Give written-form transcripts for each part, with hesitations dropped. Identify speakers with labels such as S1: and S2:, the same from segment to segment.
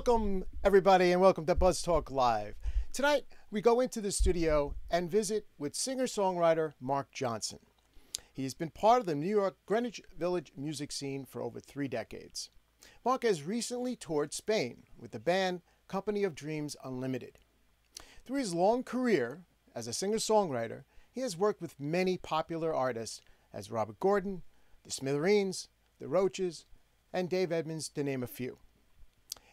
S1: Welcome, everybody, and welcome to Buzz Talk Live. Tonight, we go into the studio and visit with singer-songwriter Mark Johnson. He has been part of the New York Greenwich Village music scene for over 3 decades. Mark has recently toured Spain with the band Company of Dreams Unlimited. Through his long career as a singer-songwriter, he has worked with many popular artists as Robert Gordon, the Smithereens, the Roaches, and Dave Edmunds, to name a few.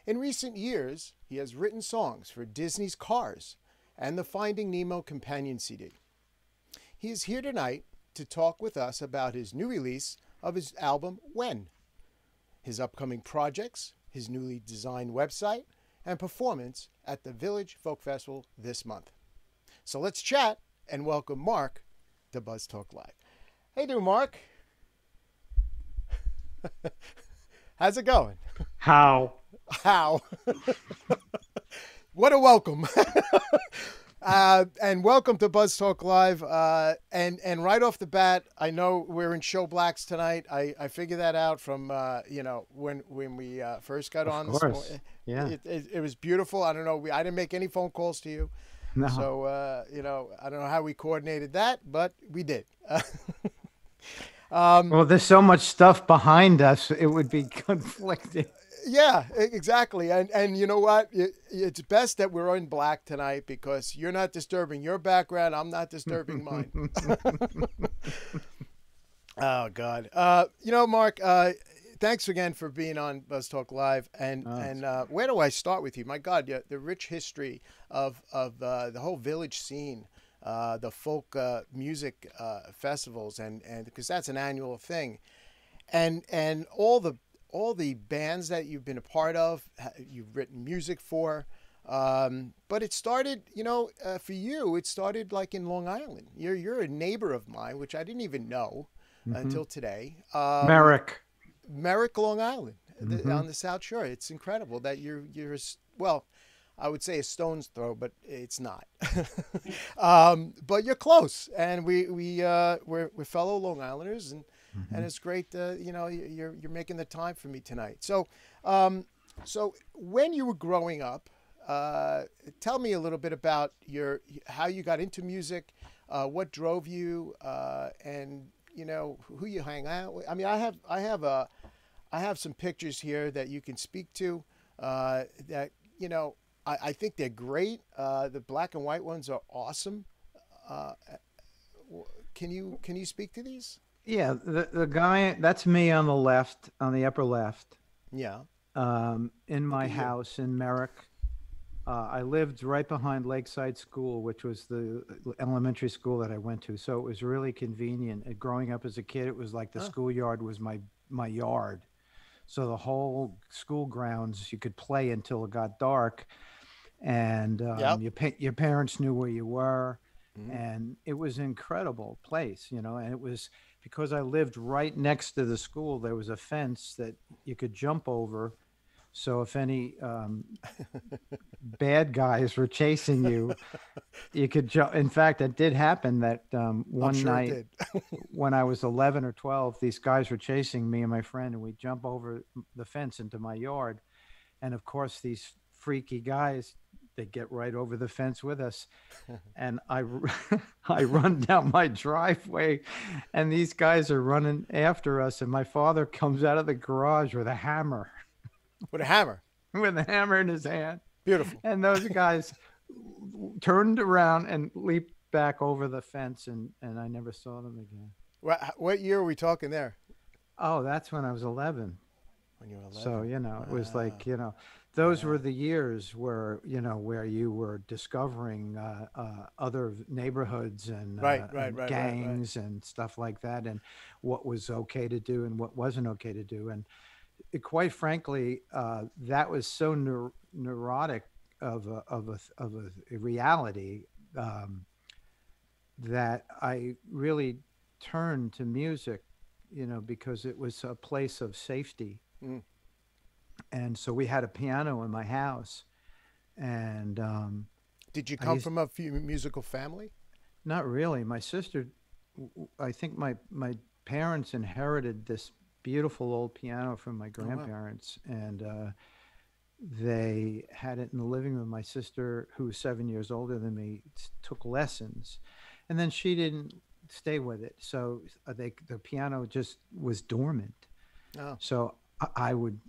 S1: In recent years, he has written songs for Disney's Cars and the Finding Nemo companion CD. He is here tonight to talk with us about his new release of his album, When, his upcoming projects, his newly designed website, and performance at the Village Folk Festival this month. So let's chat and welcome Mark to Buzz Talk Live. Hey there, Mark. How's it going?
S2: How?
S1: What a welcome. And welcome to Buzz Talk Live. And right off the bat, I know we're in show blacks tonight. I figured that out from, when we first got on.
S2: Of course. Yeah.
S1: It was beautiful. I don't know. I didn't make any phone calls to you.
S2: No.
S1: So, I don't know how we coordinated that, but we did.
S2: Well, there's so much stuff behind us, it would be conflicting.
S1: Yeah, exactly. And you know what? It's best that we're in black tonight because you're not disturbing your background. I'm not disturbing mine. Oh, God. Mark, thanks again for being on Buzz Talk Live. And where do I start with you? My God, the rich history of the whole Village scene, the folk music festivals, and because that's an annual thing. And all the bands that you've been a part of, you've written music for, but it started, for you, it started like in Long Island. You're a neighbor of mine, which I didn't even know until today.
S2: Merrick,
S1: Long Island, on the South Shore. It's incredible that you're well, I would say a stone's throw, but it's not. But you're close, and we're fellow Long Islanders, and it's great, you're making the time for me tonight. So, so when you were growing up, tell me a little bit about how you got into music, what drove you, and who you hang out with. I mean, I have some pictures here that you can speak to, that I think they're great. The black and white ones are awesome. Can you speak to these?
S2: yeah, the guy, that's me on the left, on the upper left.
S1: Yeah.
S2: In my
S1: at you.
S2: house in Merrick. I lived right behind Lakeside School, which was the elementary school that I went to. So it was really convenient. Growing up as a kid, it was like the schoolyard was my yard. So the whole school grounds, you could play until it got dark. And your parents knew where you were. And it was an incredible place, and it was because I lived right next to the school. There was a fence that you could jump over. So if any bad guys were chasing you, you could jump. In fact, it did happen that one night when I was 11 or 12, these guys were chasing me and my friend, and we jump over the fence into my yard. And of course, these freaky guys, they get right over the fence with us. And I run down my driveway, and these guys are running after us. And my father comes out of the garage with a hammer.
S1: With a hammer?
S2: With a hammer in his hand.
S1: Beautiful.
S2: And those guys turned around and leaped back over the fence, and I never saw them again.
S1: What year are we talking there?
S2: Oh, that's when I was 11.
S1: When you were 11.
S2: So, it was like, those were the years where, where you were discovering other neighborhoods and gangs and stuff like that, and what was okay to do and what wasn't okay to do. And quite frankly, that was so neurotic of a reality that I really turned to music, because it was a place of safety. And so we had a piano in my house, and
S1: did you come from a musical family?
S2: Not really. My sister, I think my parents inherited this beautiful old piano from my grandparents, and they had it in the living room. My sister, who was 7 years older than me, took lessons, and then she didn't stay with it. So the piano just was dormant.
S1: Oh,
S2: So I would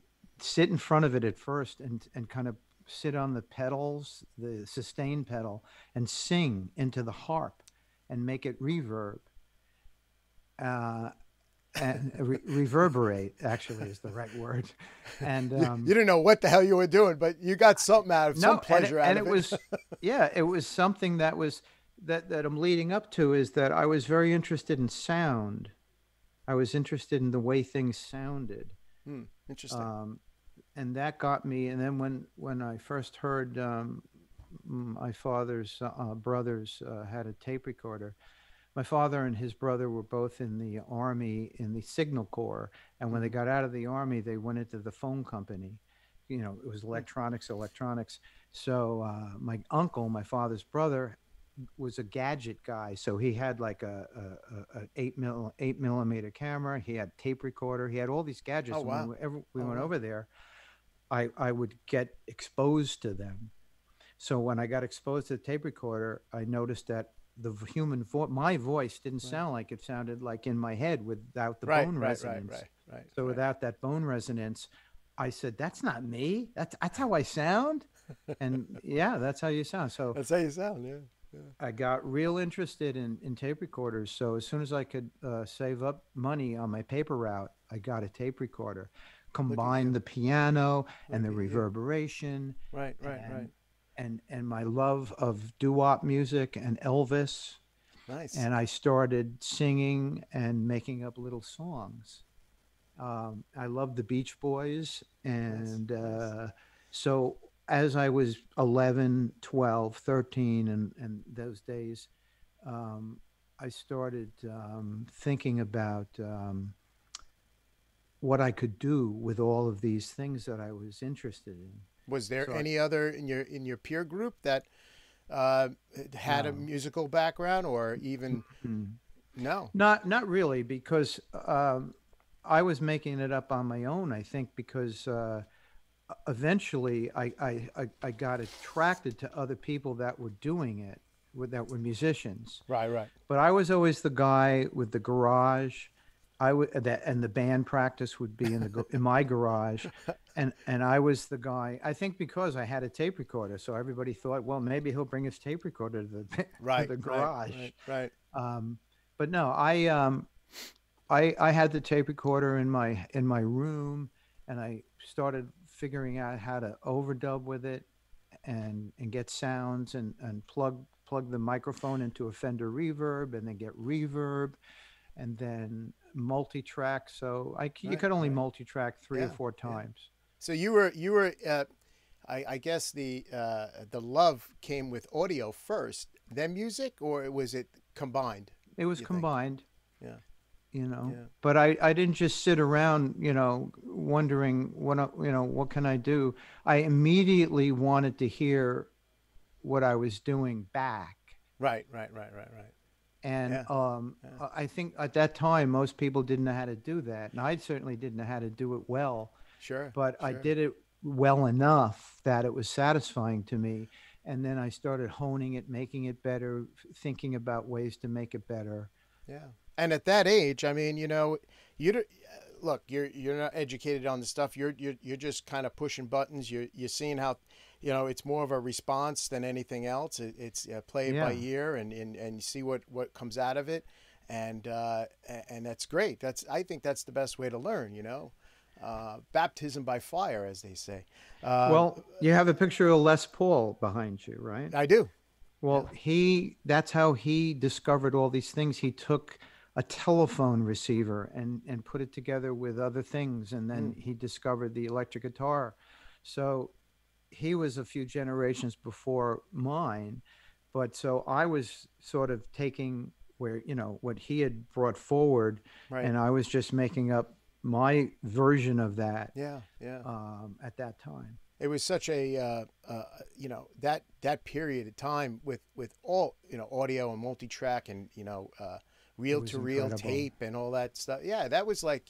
S2: sit in front of it at first and kind of sit on the pedals, the sustain pedal, and sing into the harp and make it reverb. Uh, and reverberate actually is the right word. And
S1: you didn't know what the hell you were doing, but you got something out of some
S2: no,
S1: pleasure out
S2: and
S1: of
S2: it
S1: it.
S2: was, yeah, it was something that was that I'm leading up to, is that I was very interested in sound. I was interested in the way things sounded.
S1: Hmm, interesting.
S2: Um, and that got me. And then when I first heard my father's brothers had a tape recorder. My father and his brother were both in the army in the signal corps, and when they
S1: Hmm.
S2: got out of the army, they went into the phone company. It was electronics. So my uncle, my father's brother, was a gadget guy. So he had like a 8 millimeter camera. He had tape recorder. He had all these
S1: Oh
S2: gadgets. And
S1: wow.
S2: whenever we
S1: Oh
S2: went
S1: wow.
S2: over there, I would get exposed to them. So when I got exposed to the tape recorder, I noticed that my voice didn't
S1: Right.
S2: sound like it sounded like in my head without the
S1: Right.
S2: bone
S1: Right. Right.
S2: resonance.
S1: Right. Right.
S2: So
S1: Right.
S2: without that bone resonance, I said, "That's not me. That's how I sound." And yeah, that's how you sound. So
S1: That's how you sound. Yeah. Yeah.
S2: I got real interested in tape recorders. So as soon as I could save up money on my paper route, I got a tape recorder,
S1: Look at
S2: combined
S1: you.
S2: the piano and
S1: Look
S2: the
S1: at you.
S2: reverberation
S1: Right. Right. Right.
S2: and and my love of doo-wop music and Elvis,
S1: Nice.
S2: and I started singing and making up little songs. I love the Beach Boys,
S1: Nice.
S2: and
S1: Nice.
S2: so as I was 11, 12, 13, and those days, um, I started thinking about what I could do with all of these things that I was interested in.
S1: Was there
S2: So
S1: any other in your peer group that uh, had a
S2: no.
S1: musical background, or even
S2: Mm.
S1: no?
S2: Not really, because I was making it up on my own. I think because eventually I got attracted to other people that were doing it, that were musicians.
S1: Right. Right.
S2: But I was always the guy with the garage. I would that and the band practice would be in my garage, and I was the guy. I think because I had a tape recorder, so everybody thought, well, maybe he'll bring his tape recorder to the to
S1: Right.
S2: the
S1: Right.
S2: garage.
S1: Right. Right.
S2: Um, but no, I had the tape recorder in my room, and I started figuring out how to overdub with it and get sounds and plug the microphone into a Fender reverb and then get reverb and then multi-track. So you
S1: Right.
S2: could only
S1: Right.
S2: multi-track three or
S1: Yeah.
S2: four
S1: Yeah.
S2: times.
S1: So you were I guess the love came with audio first, then music, or was it combined?
S2: It was
S1: You think?
S2: combined,
S1: Yeah. Yeah.
S2: but I didn't just sit around, wondering what can I do. I immediately wanted to hear what I was doing back.
S1: Right. Right. Right. Right. Right.
S2: And
S1: Yeah. Yeah.
S2: I think at that time, most people didn't know how to do that. And I certainly didn't know how to do it well,
S1: Sure.
S2: but I
S1: Sure.
S2: did it well enough that it was satisfying to me. And then I started honing it, making it better, thinking about ways to make it better.
S1: Yeah. And at that age, I mean, you don't, look, you're not educated on the stuff. You're just kind of pushing buttons. You're seeing how, it's more of a response than anything else. It's play it by
S2: Yeah.
S1: ear and you see what comes out of it, and that's great. I think that's the best way to learn. Baptism by fire, as they say. Uh,
S2: Well, you have a picture of Les Paul behind you, right?
S1: I do. Yeah.
S2: Well, that's how he discovered all these things. He took a telephone receiver and put it together with other things, and then
S1: Mm,
S2: he discovered the electric guitar. So he was a few generations before mine, but so I was sort of taking what he had brought forward,
S1: right.
S2: and I was just making up my version of that
S1: Yeah. Yeah.
S2: at that time.
S1: It was such a that period of time with all audio and multi-track and
S2: It
S1: reel
S2: was
S1: to reel
S2: incredible.
S1: tape and all that stuff. Yeah, that was like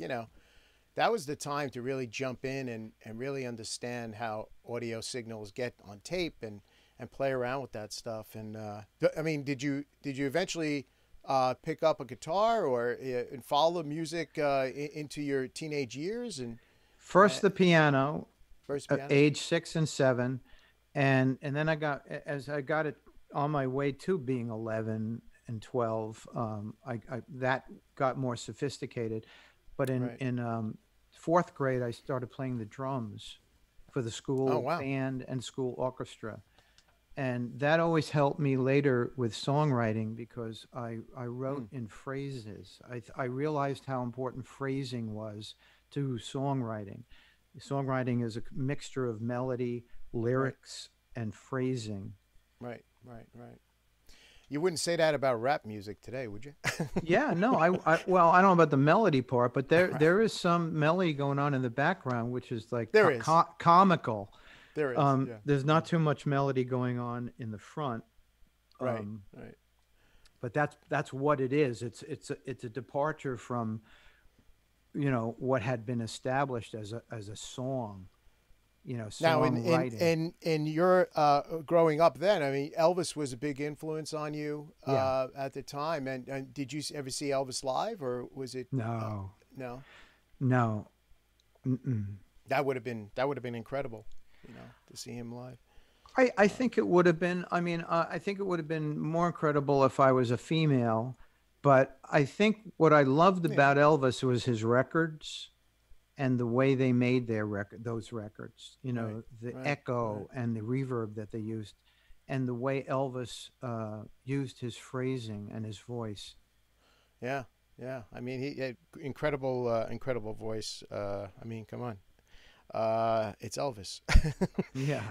S1: that was the time to really jump in and really understand how audio signals get on tape and play around with that stuff. And I mean, did you eventually pick up a guitar or and follow music into your teenage years? And
S2: First the piano,
S1: first piano.
S2: age 6 and 7, and then as I got it on my way to being 11 and 12, I that got more sophisticated. But
S1: Right.
S2: in fourth grade, I started playing the drums for the
S1: Oh
S2: school
S1: wow.
S2: band and school orchestra, and that always helped me later with songwriting because I wrote
S1: Mm,
S2: in phrases. I realized how important phrasing was to songwriting. Songwriting is a mixture of melody,
S1: right.
S2: lyrics, and phrasing.
S1: Right. Right. Right. You wouldn't say that about rap music today, would you?
S2: Yeah, no, well, I don't know about the melody part, but there
S1: Right.
S2: there is some melody going on in the background, which is like
S1: There is.
S2: comical.
S1: There is. Yeah.
S2: There's
S1: Yeah.
S2: not too much melody going on in the front.
S1: Right.
S2: Um,
S1: Right.
S2: but that's what it is. It's a departure from what had been established as a song,
S1: Now,
S2: songwriting.
S1: in your growing up then, I mean, Elvis was a big influence on you
S2: Yeah.
S1: at the time. And did you ever see Elvis live, or was it
S2: No,
S1: no?
S2: no. Mm-mm.
S1: That would have been incredible, to see him live.
S2: I think it would have been. I mean, I think it would have been more incredible if I was a female. But I think what I loved
S1: Yeah.
S2: about Elvis was his records and the way they made those records.
S1: Right.
S2: The
S1: Right. Right.
S2: echo and the reverb that they used, and the way Elvis used his phrasing and his voice.
S1: Yeah. Yeah. I mean, he had incredible voice. I mean, come on. It's Elvis.
S2: Yeah.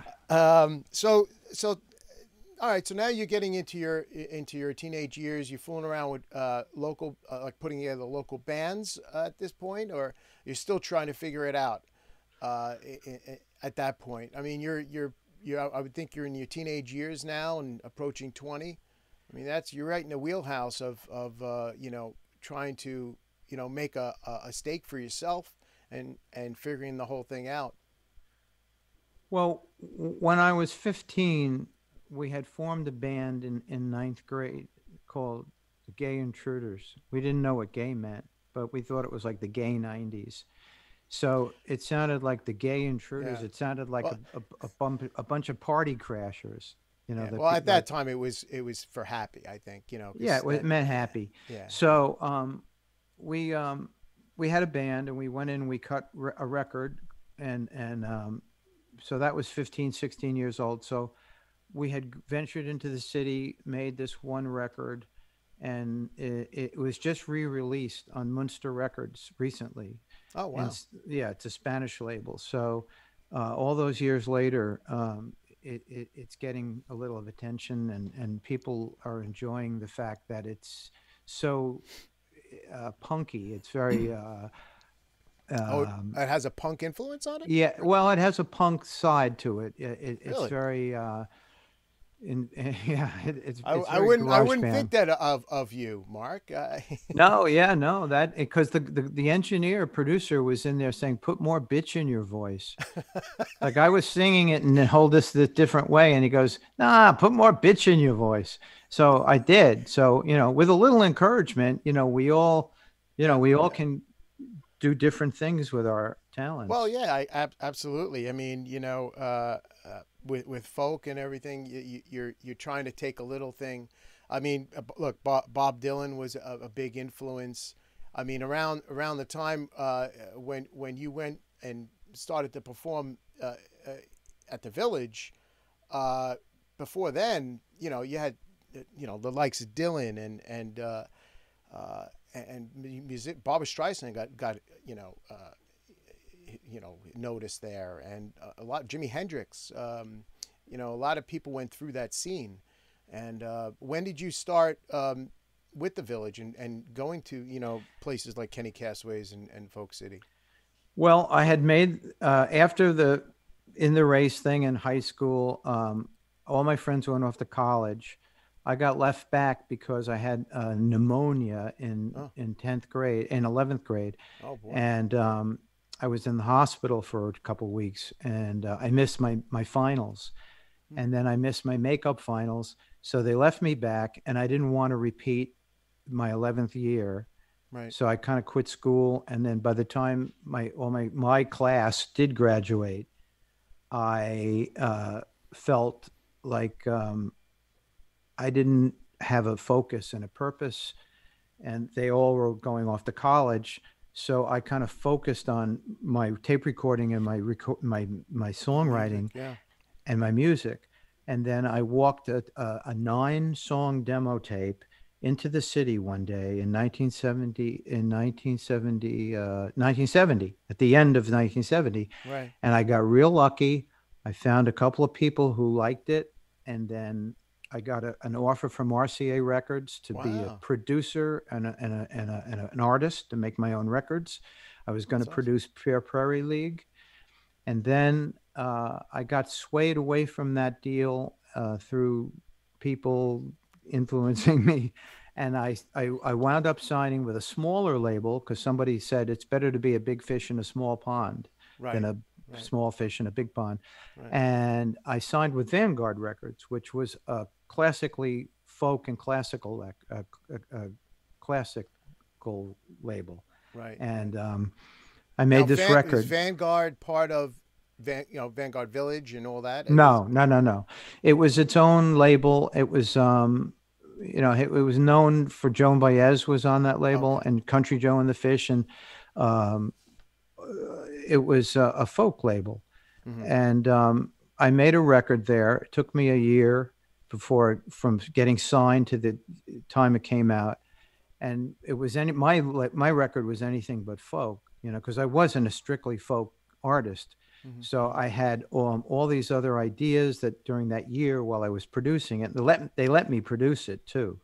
S1: So all right. So now you're getting into your teenage years. You're fooling around with local, like putting together local bands at this point, or you're still trying to figure it out at that point. I mean, I would think you're in your teenage years now and approaching 20. I mean, you're right in the wheelhouse of trying to make a stake for yourself and figuring the whole thing out.
S2: Well, when I was 15, we had formed a band in ninth grade called the Gay Intruders. We didn't know what gay meant, but we thought it was like the gay 90s. So it sounded like the Gay Intruders.
S1: Yeah.
S2: It sounded like
S1: Well,
S2: a bunch of party crashers.
S1: yeah.
S2: The
S1: Well, at
S2: like
S1: that time it was for happy, I think,
S2: yeah,
S1: because
S2: it meant happy.
S1: yeah.
S2: So we we had a band and we went in. We cut a record and so that was 15, 16 years old. So we had ventured into the city, made this one record, and it was just re-released on Munster Records recently.
S1: Oh
S2: And
S1: wow.
S2: yeah, it's a Spanish label. So all those years later, it's getting a little of attention, and people are enjoying the fact that it's so punky. It's very
S1: Oh, it
S2: um,
S1: it has a punk influence on it?
S2: yeah. Well, it has a punk side to it. It's
S1: Really?
S2: very yeah.
S1: I,
S2: It's
S1: I
S2: very
S1: wouldn't I
S2: garage
S1: wouldn't think
S2: band.
S1: that of you, Mark.
S2: No, yeah, no, that because the engineer producer was in there saying, "Put more bitch in your voice." Like I was singing it and then hold this different way, and he goes, "Nah, put more bitch in your voice." So I did. So with a little encouragement,
S1: Yeah,
S2: we all
S1: yeah.
S2: can do different things with our
S1: Well,
S2: talents.
S1: yeah, absolutely. I mean, with folk and everything, you're trying to take a little thing. I mean, look, Bob Dylan was a big influence. I mean, around the time when you went and started to perform uh, at the Village, uh, before then, you had the likes of Dylan uh, and music. Barbara Streisand got noticed there, and a lot Jimi Hendrix. A lot of people went through that scene. And when did you start with the Village and going to places like Kenny Castaways and Folk City?
S2: Well, I had made after the in the race thing in high school. All my friends went off to college. I got left back because I had pneumonia in
S1: Oh,
S2: in 10th grade, in 11th grade,
S1: oh boy.
S2: and I was in the hospital for a couple weeks, and I missed my finals,
S1: Hmm.
S2: and then I missed my makeup finals. So they left me back, and I didn't want to repeat my 11th year.
S1: Right.
S2: So I kind of quit school, and then by the time my class did graduate, I felt like I didn't have a focus and a purpose, and they all were going off to college. So I kind of focused on my tape recording and my
S1: Music.
S2: songwriting
S1: Yeah.
S2: and my music. And then I walked a 9-song demo tape into the city one day in 1970, at the end of 1970.
S1: Right.
S2: And I got real lucky. I found a couple of people who liked it. And then I got an offer from RCA Records to be a
S1: Wow.
S2: producer and an artist to make my own records. I was going to
S1: That's awesome.
S2: produce Fair Prairie League. And then I got swayed away from that deal through people influencing me. And I wound up signing with a smaller label because somebody said it's better to be a big fish in a small pond than
S1: Right.
S2: a
S1: Right.
S2: small fish in a big pond.
S1: Right.
S2: And I signed with Vanguard Records, which was a classically folk and classical label.
S1: Right.
S2: And
S1: Right.
S2: I
S1: Now,
S2: made this
S1: Is
S2: record.
S1: Vanguard part of Vanguard Village and all that?
S2: No. It was its own label. It was, it was known for Joan Baez was on that label,
S1: Okay.
S2: and Country Joe and the Fish, and um, it was a folk label.
S1: Hmm.
S2: And I made a record there. It took me a year from getting signed to the time it came out, and it was my record was anything but folk, because I wasn't a strictly folk artist.
S1: Hmm.
S2: So I had all these other ideas that during that year while I was producing it, they let me produce it too.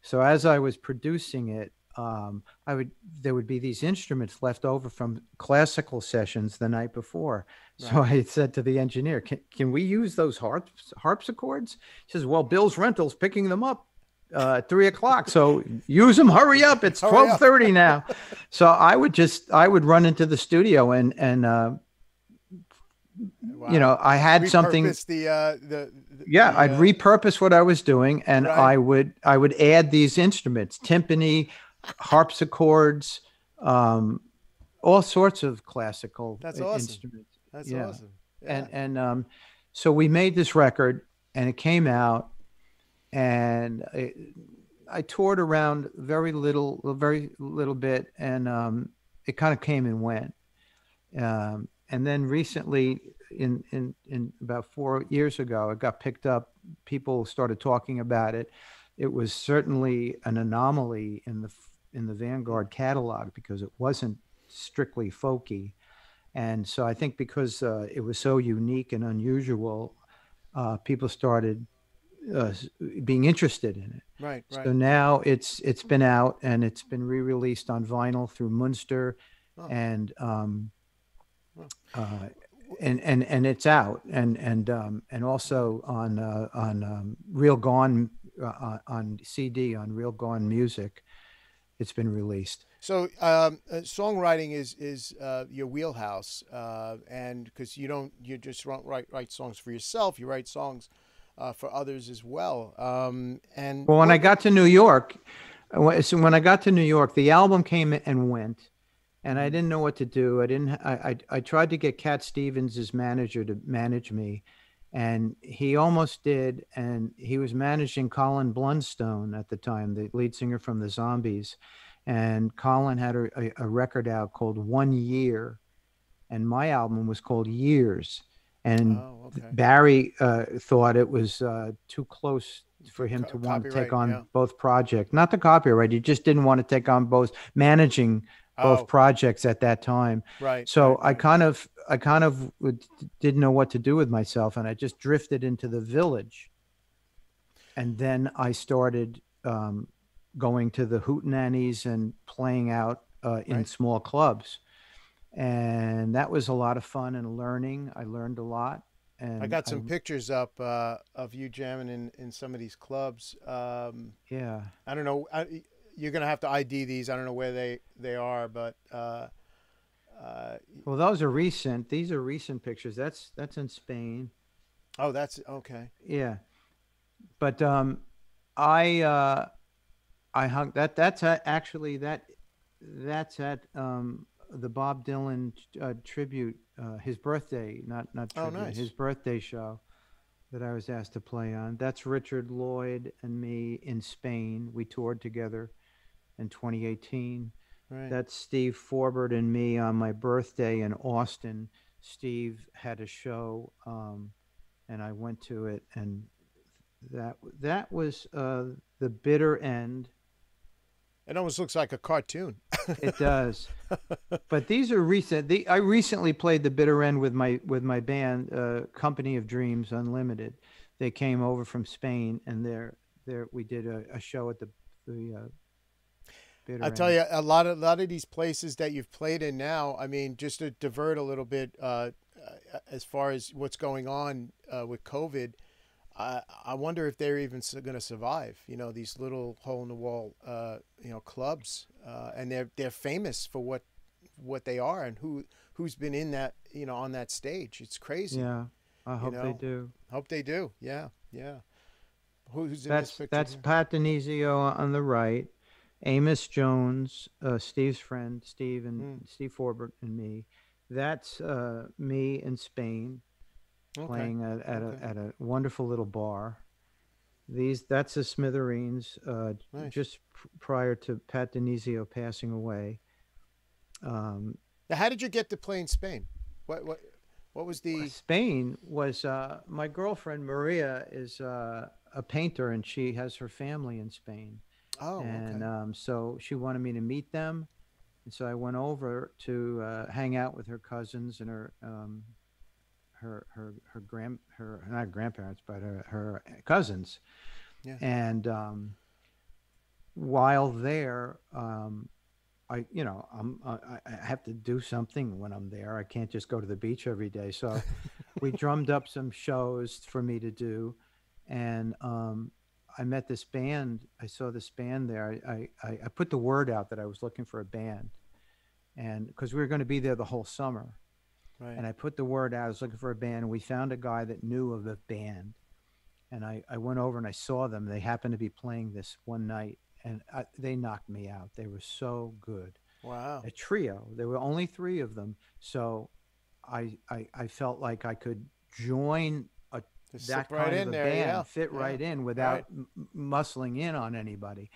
S2: So as I was producing it, there would be these instruments left over from classical sessions the night before. So
S1: Right.
S2: I said to the engineer, can we use those harpsichords? He says, well, Bill's Rental's picking them up at 3:00. So use them. Hurry up. It's
S1: Hurry up.
S2: 12:30 now. So I would run into the studio and
S1: Wow.
S2: I had something.
S1: Repurpose
S2: I'd repurpose what I was doing, and
S1: Right.
S2: I would add these instruments, timpani, harpsichords, all sorts of classical
S1: That's awesome.
S2: instruments.
S1: That's
S2: Yeah.
S1: awesome. Yeah.
S2: And so we made this record, and it came out, and I toured around very little bit, and it kind of came and went. And then recently, in about 4 years ago, it got picked up. People started talking about it. It was certainly an anomaly in the Vanguard catalog because it wasn't strictly folky. And so I think because it was so unique and unusual, people started being interested in it.
S1: Right. Right.
S2: So now it's been out, and it's been re-released on vinyl through Munster,
S1: Oh.
S2: and
S1: Oh.
S2: and it's out, and also on Real Gone on CD on Real Gone Music. It's been released.
S1: So songwriting is your wheelhouse, and because you just write songs for yourself, you write songs for others as well. And
S2: Well, when I got to New York, the album came and went, and I didn't know what to do. I tried to get Cat Stevens as manager to manage me, and he almost did. And he was managing Colin Blunstone at the time, the lead singer from the Zombies. And Colin had a record out called 1 Year, and my album was called Years. And Barry thought it was too close for him to want to take on both projects. Not the copyright. He just didn't want to take on both managing both projects at that time.
S1: Right.
S2: So I kind of didn't know what to do with myself, and I just drifted into the Village. And then I started going to the hootenannies and playing out in small clubs. And that was a lot of fun and learning. I learned a lot. And
S1: I got some pictures up of you jamming in some of these clubs.
S2: Yeah.
S1: I don't know. You're going to have to ID these. I don't know where they are, but
S2: Well, those are recent. These are recent pictures. That's in Spain.
S1: Oh, that's okay.
S2: Yeah, but I I hung that. Actually that's at the Bob Dylan tribute, his birthday, not
S1: Oh,
S2: tribute, his
S1: nice.
S2: birthday show that I was asked to play on. That's Richard Lloyd and me in Spain. We toured together in 2018.
S1: Right.
S2: That's Steve Forbert and me on my birthday in Austin. Steve had a show, and I went to it, and that was the bitter end.
S1: It almost looks like a cartoon.
S2: It does. But these are recent. I recently played the bitter end with my band, Company of Dreams Unlimited. They came over from Spain, and we did a show at the
S1: I
S2: bitter
S1: tell
S2: end.
S1: you, a lot of these places that you've played in now. I mean, just to divert a little bit, as far as what's going on with COVID, I wonder if they're even going to survive. You know, these little hole in the wall, clubs, and they're famous for what they are and who's been in that, on that stage. It's crazy.
S2: Yeah, I
S1: You
S2: hope they
S1: know,
S2: do.
S1: hope they do. Yeah, yeah. Who's in this picture
S2: That's
S1: here?
S2: Pat Denizio on the right, Amos Jones, Steve's friend,
S1: Hmm.
S2: Steve Forbert and me. That's me in Spain
S1: Okay.
S2: playing
S1: Okay.
S2: at a wonderful little bar. That's the Smithereens,
S1: Nice.
S2: just prior to Pat Denizio passing away. Um,
S1: Now, how did you get to play in Spain? What was the?
S2: Spain was my girlfriend Maria is a painter, and she has her family in Spain,
S1: Oh,
S2: and
S1: okay.
S2: so she wanted me to meet them, and so I went over to hang out with her cousins and her not grandparents, but her cousins,
S1: Yeah.
S2: and while there, I have to do something when I'm there. I can't just go to the beach every day. So we drummed up some shows for me to do, and I met this band. I saw this band there. I put the word out that I was looking for a band, and because we were going to be there the whole summer,
S1: Right.
S2: and I put the word out. I was looking for a band, and we found a guy that knew of the band, and I went over and I saw them. They happened to be playing this one night, and they knocked me out. They were so good.
S1: Wow.
S2: A trio. There were only three of them, so I felt like I could join
S1: Just slip
S2: that
S1: right
S2: kind of
S1: in
S2: a
S1: there. Yeah.
S2: band, fit
S1: Yeah.
S2: right in
S1: Right.
S2: without muscling in on anybody,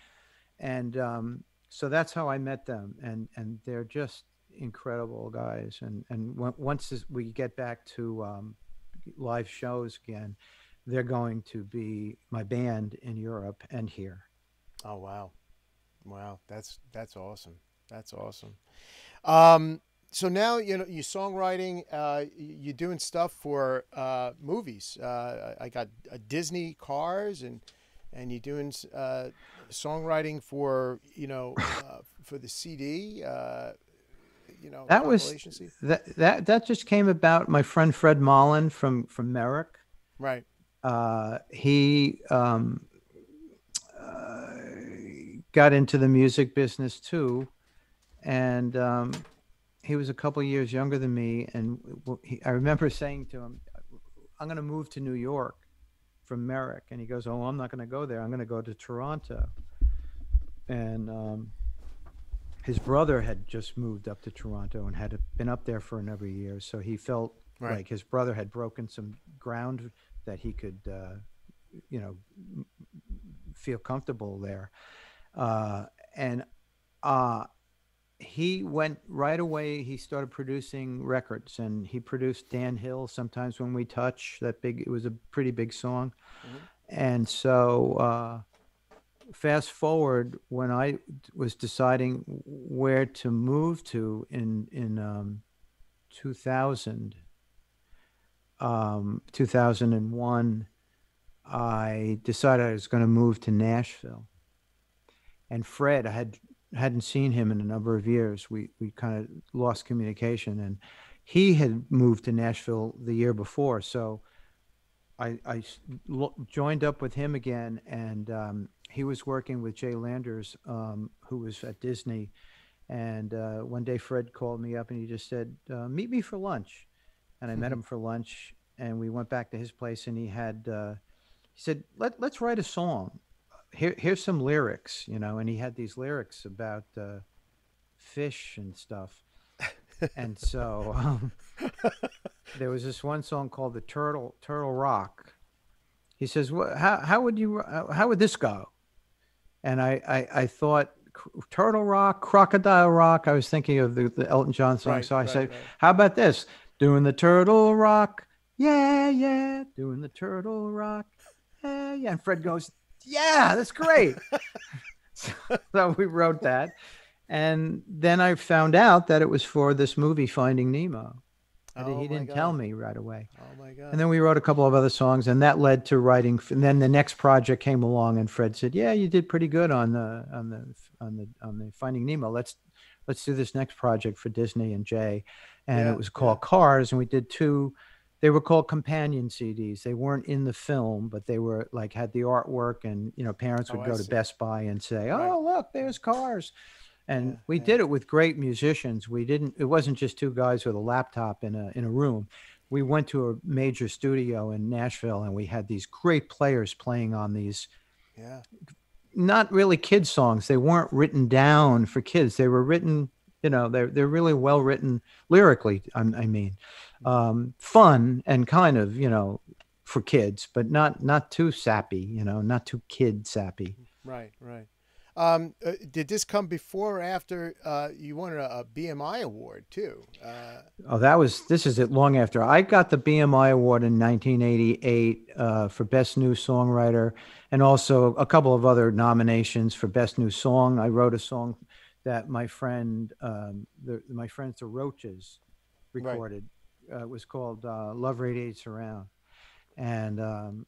S2: and so that's how I met them, and they're just incredible guys. And once we get back to live shows again, they're going to be my band in Europe and here.
S1: Oh, wow. Wow. That's awesome. That's awesome. Um, so now you songwriting. You're doing stuff for movies. I got Disney cars, and you're doing songwriting for for the CD.
S2: That was
S1: Compilation CD.
S2: that just came about. My friend Fred Mullen from Merrick.
S1: Right.
S2: He uh, got into the music business too, and he was a couple years younger than me. And I remember saying to him, "I'm going to move to New York from Merrick," and he goes, "Oh, I'm not going to go there. I'm going to go to Toronto." And his brother had just moved up to Toronto and had been up there for a number of years, so he felt
S1: Right.
S2: like his brother had broken some ground that he could, you know, feel comfortable there. And uh, he went right away. He started producing records, and he produced Dan Hill. Sometimes when we touch that big, it was a pretty big song.
S1: Hmm.
S2: And so fast forward when I was deciding where to move to in 2000, 2001, I decided I was going to move to Nashville. And Fred, hadn't seen him in a number of years. We kind of lost communication, and he had moved to Nashville the year before. So I joined up with him again, and he was working with Jay Landers, who was at Disney, And one day Fred called me up and he just said, "Meet me for lunch." And I met him for lunch, and we went back to his place, and he said, let's write a song. Here's some lyrics, and he had these lyrics about fish and stuff. And so there was this one song called the Turtle Rock. He says, how would this go? And I thought Turtle Rock, Crocodile Rock. I was thinking of the Elton John song.
S1: Right,
S2: So I
S1: right,
S2: said,
S1: right.
S2: how about this? Doing the Turtle Rock. Yeah, yeah. Doing the Turtle Rock. Yeah, yeah. And Fred goes, yeah, that's great. So we wrote that. And then I found out that it was for this movie, Finding Nemo.
S1: Oh
S2: He
S1: my
S2: didn't tell
S1: God.
S2: me right away.
S1: Oh my
S2: And
S1: God.
S2: then we wrote a couple of other songs, and that led to writing. And then the next project came along, and Fred said, "Yeah, you did pretty good on the Finding Nemo. Let's do this next project for Disney and Jay." And it
S1: Yeah,
S2: was
S1: yeah.
S2: called Cars, and we did two. They were called companion CDs. They weren't in the film, but they were like had the artwork, and parents
S1: Oh,
S2: would
S1: I
S2: go to
S1: see.
S2: Best Buy and say,
S1: Right.
S2: "Oh, look, there's Cars." And
S1: Yeah,
S2: we
S1: yeah.
S2: did it with great musicians. We didn't it wasn't just two guys with a laptop in a room. We went to a major studio in Nashville, and we had these great players playing on these
S1: Yeah.
S2: not really kid songs. They weren't written down for kids. They were written, they're really well written lyrically. I mean,
S1: Mhm.
S2: fun and kind of for kids, but not too sappy. Not too kid sappy.
S1: Right, right. Did this come before or after you won a BMI award too?
S2: Oh, this is it long after. I got the BMI award in 1988 for Best New Songwriter, and also a couple of other nominations for Best New Song. I wrote a song that my friends the Roaches
S1: Right.
S2: recorded. It was called Love Radiates Around. And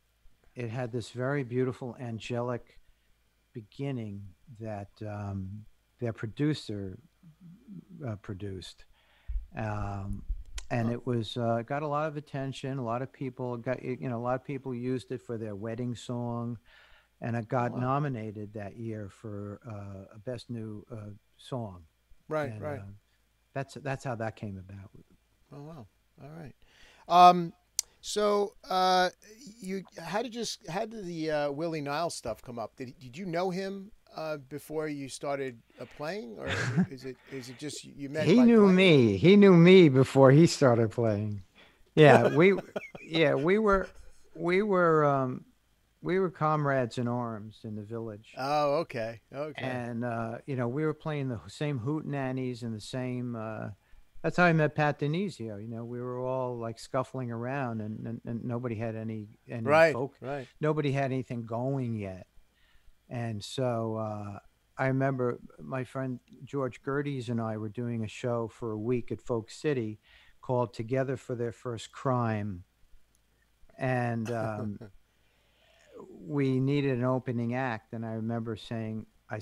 S2: it had this very beautiful angelic beginning that their producer produced. um, and
S1: Huh.
S2: it was got a lot of attention. A lot of people a lot of people used it for their wedding song, and it
S1: Oh
S2: got
S1: wow.
S2: nominated that year for a best new song.
S1: Right,
S2: And
S1: right.
S2: that's how that came about.
S1: Oh wow. All right. Um, so you how did the Willie Nile stuff come up? Did you know him before you started playing, or is it just you met
S2: He
S1: by
S2: knew
S1: playing?
S2: me. He knew me before he started playing. Yeah, yeah, we were we were comrades in arms in the village.
S1: Oh, okay, okay.
S2: And we were playing the same hootenannies and the same. That's how I met Pat Denisio. We were all like scuffling around, and nobody had any
S1: Right,
S2: folk,
S1: right.
S2: nobody had anything going yet. And so I remember my friend George Gerdes and I were doing a show for a week at Folk City called "Together for Their First Crime," and we needed an opening act. And I remember saying, I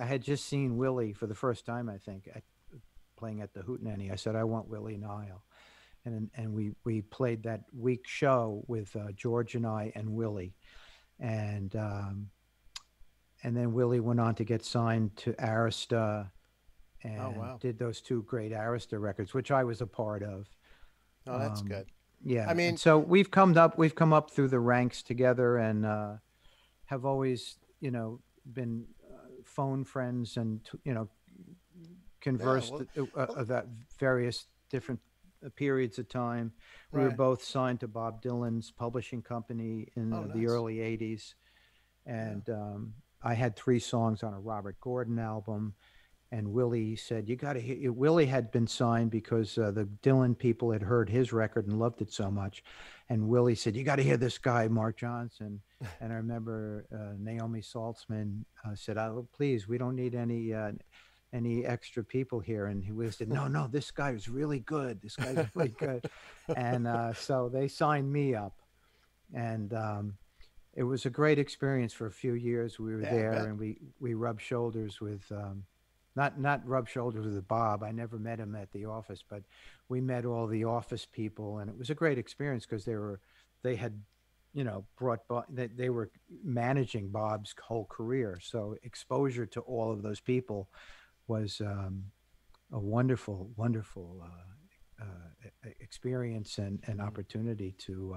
S2: had just seen Willie for the first time, I think, playing at the Hootenanny. I said, I want Willie Nile. And we played that week show with George and I and Willie. And, and then Willie went on to get signed to Arista
S1: Oh
S2: and
S1: wow.
S2: did those two great Arista records, which I was a part of.
S1: Oh, that's
S2: Um,
S1: good. I
S2: yeah. And
S1: mean,
S2: so we've come up through the ranks together, and have always, been phone friends, and
S1: yeah.
S2: conversed
S1: Well, well,
S2: about various different periods of time. We were
S1: right.
S2: both signed to Bob Dylan's publishing company in
S1: Oh,
S2: the
S1: nice.
S2: early '80s,
S1: Yeah.
S2: and I had three songs on a Robert Gordon album. And Willie said, "You got to hear." Willie had been signed because the Dylan people had heard his record and loved it so much. And Willie said, "You got to hear this guy, Mark Johnson." And I remember Naomi Saltzman said, "Oh, please, we don't need any extra people here." And he said, "No, no, this guy is really good. This guy's really good." And so they signed me up, and it was a great experience for a few years. We were
S1: Yeah, I
S2: there,
S1: bet.
S2: and we rubbed shoulders with. Not rub shoulders with Bob. I never met him at the office, but we met all the office people, and it was a great experience because they had, brought they were managing Bob's whole career, so exposure to all of those people was a wonderful, wonderful experience and
S1: Mm.
S2: opportunity to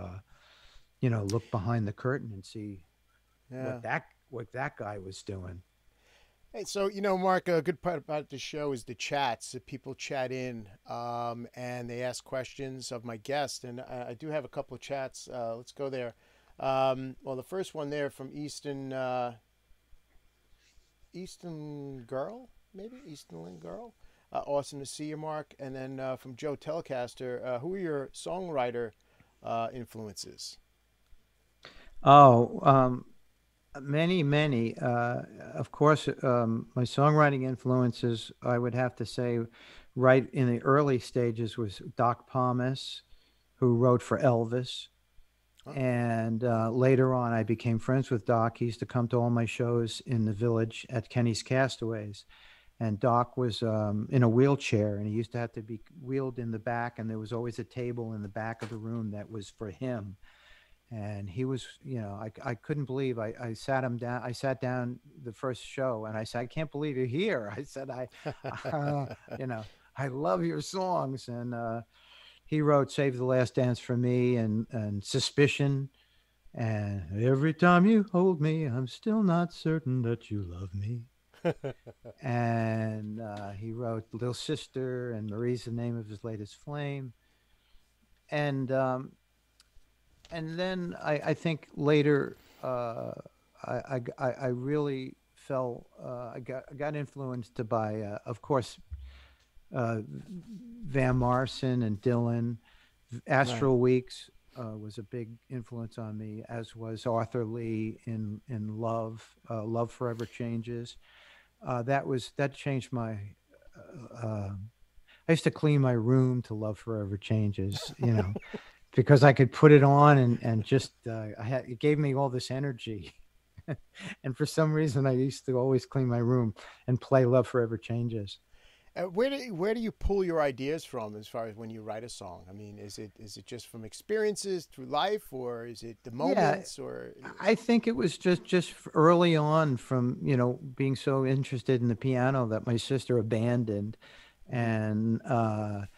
S2: look behind the curtain and see
S1: Yeah.
S2: what that guy was doing.
S1: Hey, so Mark, a good part about the show is the chats. That people chat in, and they ask questions of my guest, and I do have a couple of chats. Let's go there. Well, the first one there from Easton Girl, maybe Eastonland Girl. Awesome to see you, Mark. And then from Joe Telecaster, who are your songwriter influences?
S2: Oh, many, many. Of course, my songwriting influences, I would have to say, right in the early stages was Doc Pomus, who wrote for Elvis.
S1: Huh?
S2: And later on, I became friends with Doc. He used to come to all my shows in the Village at Kenny's Castaways. And Doc was in a wheelchair, and he used to have to be wheeled in the back. And there was always a table in the back of the room that was for him. And he was, I couldn't believe I sat him down. I sat down the first show, and I said, I can't believe you're here. I said, uh, you know, I love your songs. And he wrote Save the Last Dance for me and Suspicion. And every time you hold me, I'm still not certain that you love me. And he wrote Little Sister and Marie's the name of his latest flame. And then I think later I really fell. I got influenced by, of course, Van Morrison and Dylan.
S1: Right.
S2: Astral Weeks was a big influence on me, as was Arthur Lee in Love. Love Forever Changes. That changed my. I used to clean my room to Love Forever Changes, because I could put it on and just it gave me all this energy. And for some reason, I used to always clean my room and play Love Forever Changes.
S1: Where do you pull your ideas from as far as when you write a song? I mean, is it just from experiences through life, or is it the
S2: Yeah,
S1: moments, or
S2: I think it was just early on from being so interested in the piano that my sister abandoned,
S1: Mhm.
S2: and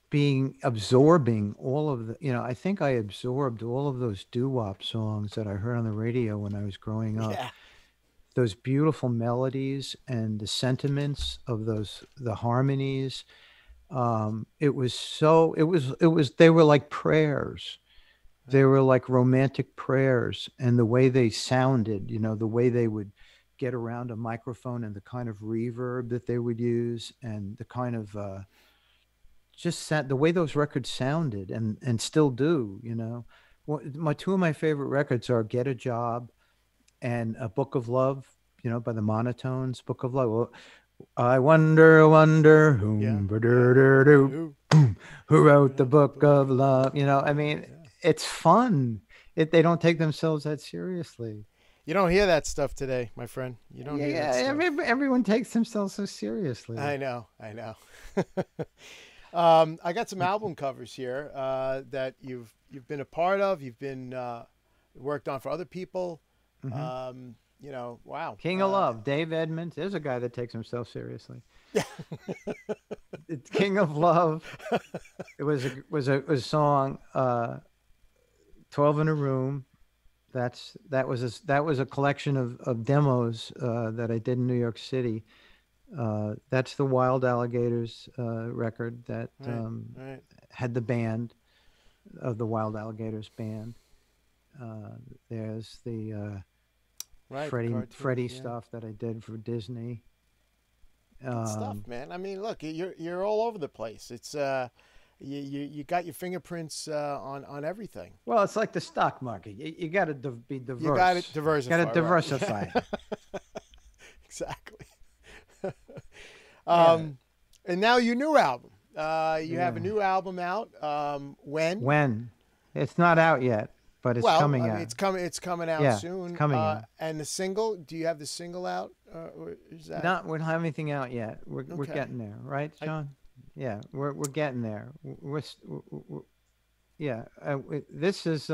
S2: being absorbing all of I think I absorbed all of those doo-wop songs that I heard on the radio when I was growing up.
S1: Yeah,
S2: Those beautiful melodies and the sentiments of the harmonies. They were like prayers. They
S1: right.
S2: were like romantic prayers, and the way they sounded, the way they would get around a microphone and the kind of reverb that they would use, and the kind of the way those records sounded and still do. My two of my favorite records are Get a Job and A Book of Love, by the Monotones. Book of Love. Well, I wonder
S1: Yeah,
S2: whom
S1: yeah. Who
S2: who wrote the
S1: wrote the
S2: Book
S1: book
S2: of
S1: of love?
S2: Love. I mean,
S1: Yeah.
S2: it's fun. They don't take themselves that seriously.
S1: You don't hear that stuff today, my friend. You don't
S2: Yeah,
S1: hear that
S2: yeah.
S1: stuff.
S2: Everyone takes themselves so seriously.
S1: I know, I know. I got some album covers here that you've been a part of. You've been worked on for other people.
S2: Hmm.
S1: Wow.
S2: King of Love, Dave Edmunds. There's a guy that takes himself seriously.
S1: Yeah.
S2: It's King of Love. It was a song. 12 in a Room. That was a collection of demos that I did in New York City. That's the Wild Alligators record that
S1: Right, right,
S2: had the band of the Wild Alligators band. Uh, there's the
S1: right. The cartoons,
S2: Freddie
S1: yeah.
S2: stuff that I did for Disney.
S1: Good stuff,
S2: Um,
S1: man. I mean, look, you're all over the place. It's you got your fingerprints on everything.
S2: well, it's like the stock market. You got to be
S1: You got it
S2: diverse. Got to
S1: diversified, right?
S2: diversify.
S1: Exactly.
S2: Yeah,
S1: um, and now your new album. You have a
S2: yeah.
S1: new album out. When?
S2: When? It's not out yet, but it's
S1: Well, I
S2: coming
S1: mean,
S2: out.
S1: it's coming out
S2: Yeah, it's
S1: soon.
S2: coming out.
S1: And the single. Do you have the single out? Or is that
S2: We don't have anything out yet. We're
S1: okay?
S2: getting there, right,
S1: I,
S2: John? Yeah, we're getting there. Yeah. This is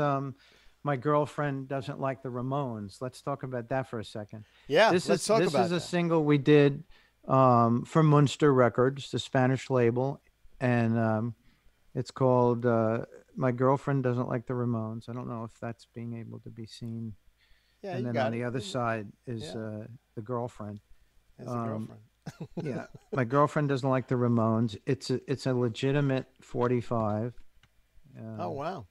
S2: my girlfriend doesn't like the Ramones. Let's talk about that for a second.
S1: yeah.
S2: This
S1: Let's
S2: is
S1: talk
S2: this is
S1: about
S2: a
S1: that.
S2: single we did from Munster Records, the Spanish label, and it's called "My Girlfriend Doesn't Like the Ramones." I don't know if that's being able to be seen.
S1: Yeah,
S2: And
S1: you
S2: then on
S1: got
S2: the
S1: it.
S2: other side is
S1: Yeah,
S2: the girlfriend.
S1: as a
S2: Um,
S1: girlfriend.
S2: yeah, my girlfriend doesn't like the Ramones. It's a legitimate 45.
S1: Oh
S2: Um,
S1: wow,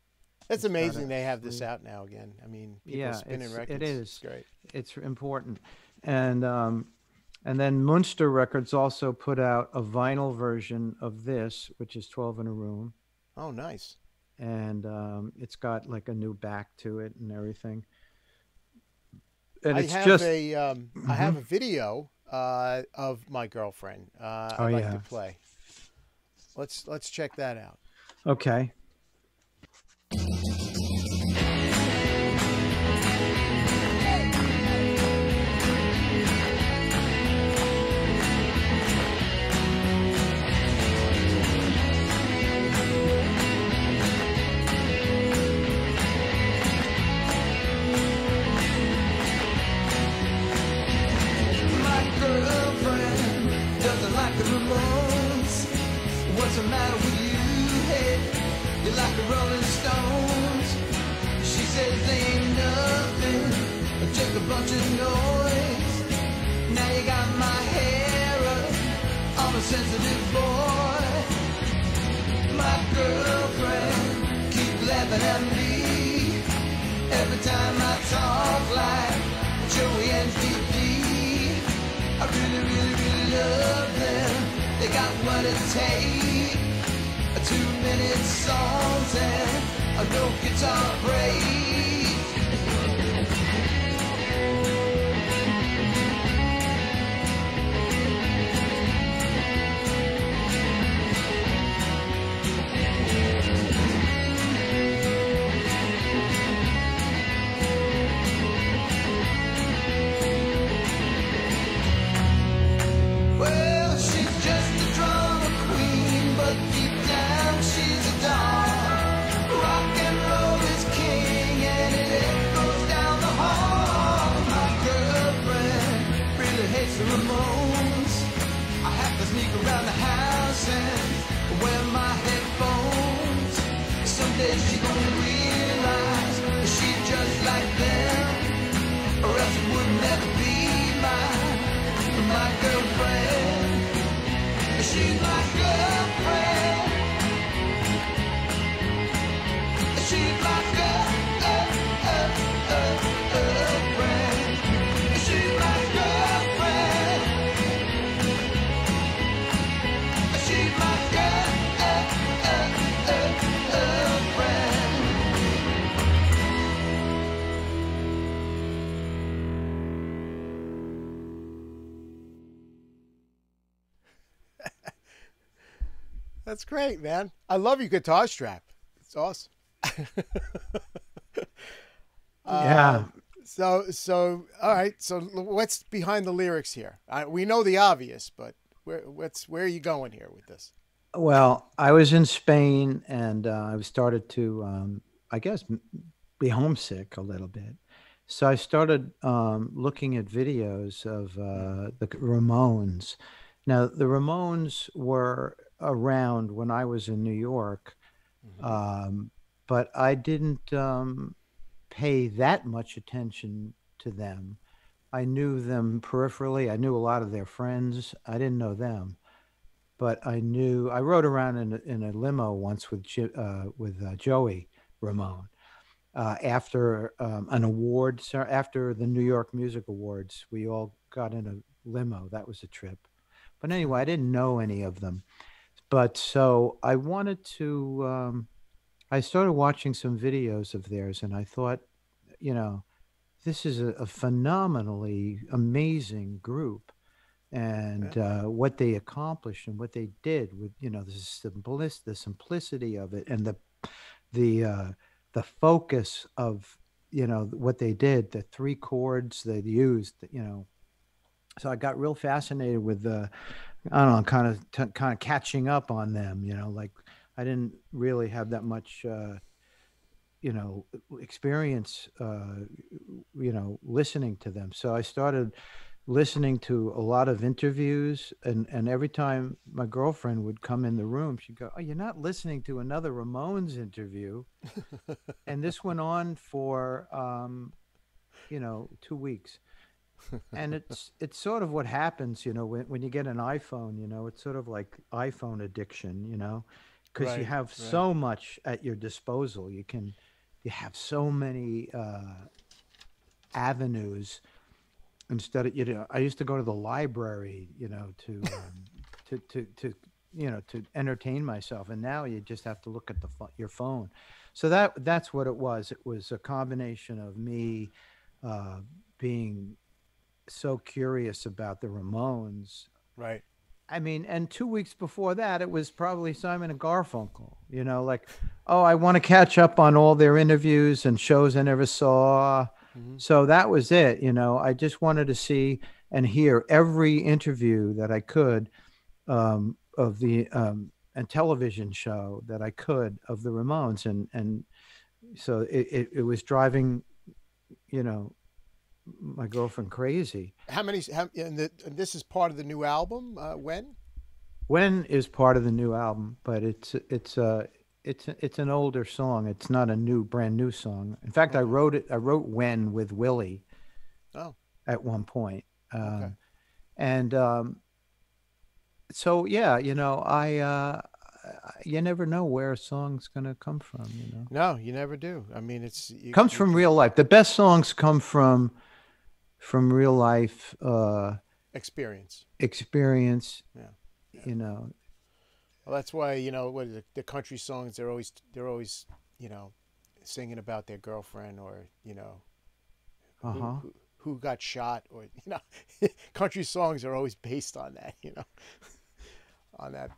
S1: it's
S2: it's got a
S1: amazing they have this
S2: sleeve.
S1: out now again. I mean, people
S2: Yeah,
S1: spinning
S2: it
S1: records. It's
S2: is.
S1: great.
S2: It's important, and then Munster Records also put out a vinyl version of this, which is 12 in a room,
S1: Oh, nice.
S2: and it's got like a new back to it and everything. And
S1: I
S2: it's
S1: have
S2: just,
S1: a I
S2: hmm
S1: have a video of my girlfriend.
S2: oh
S1: I'd like to
S2: yeah,
S1: play. Let's check that out.
S2: okay.
S3: My girlfriend doesn't like the Ramones. What's the matter with you? Hey, you like the Rolling Stones? She says they ain't nothing, just a bunch of noise. Now you got my hair up, I'm a sensitive boy. My girlfriend keep laughing at me every time I talk like Joey and DD. I really, really, really love them. They got what it takes. 2-minute songs and a no guitar break. Well, she's just a drama queen, but deep down she's a doll. Rock and roll is king, and it echoes down the hall. My girlfriend really hates the Ramones. I have to sneak around the house and wear my headphones. Someday she's gonna realize she's just like them, or else it would never be my girlfriend. She's my girlfriend. She's my girlfriend. She's my girlfriend. She's my girlfriend.
S1: That's great, man. I love your guitar strap. It's awesome.
S2: Yeah.
S1: All right. So what's behind the lyrics here? We know the obvious, but where are you going here with this?
S2: Well, I was in Spain and I started to, I guess, be homesick a little bit. So I started looking at videos of the Ramones. Now, the Ramones were around when I was in New York,
S1: Mm-hmm.
S2: um, but I didn't pay that much attention to them. I knew them peripherally. I knew a lot of their friends. I didn't know them, but I rode around in a limo once with Joey Ramone after an award, after the New York Music Awards. We all got in a limo. That was a trip. But anyway, I didn't know any of them. But so I wanted to. I started watching some videos of theirs, and I thought, you know, this is a phenomenally amazing group
S1: Yeah.
S2: and what they accomplished and what they did with the simplicity of it and the the focus of what they did, the three chords they used, so I got real fascinated with I don't know, kind of catching up on them, like I didn't really have that much experience listening to them, so I started listening to a lot of interviews, and every time my girlfriend would come in the room, she'd go, "Oh, you're not listening to another Ramones interview." And this went on for 2 weeks. And it's sort of what happens, when you get an iPhone, it's sort of like iPhone addiction, because you
S1: Right,
S2: have
S1: right.
S2: so much at your disposal. You have so many avenues. Instead of, I used to go to the library, to entertain myself, and now you just have to look at your phone. So that's what it was. It was a combination of me being so curious about the Ramones.
S1: Right.
S2: I mean, and 2 weeks before that, it was probably Simon and Garfunkel. Like, oh, I want to catch up on all their interviews and shows I never saw. So that was it. I just wanted to see and hear every interview that I could of the and television show that I could of the Ramones, and so it was driving, my girlfriend crazy.
S1: And this is part of the new album.
S2: When is part of the new album, but it's an older song. It's not a brand new song. In fact, I wrote When with Willie.
S1: Oh.
S2: At one point.
S1: Okay.
S2: And so yeah, you never know where a song's gonna come from.
S1: No, you never do. I mean,
S2: Comes from real life. The best songs come from real life
S1: experience.
S2: Yeah.
S1: Well, that's why what is it, the country songs they're always singing about their girlfriend or who got shot or country songs are always based on that on that.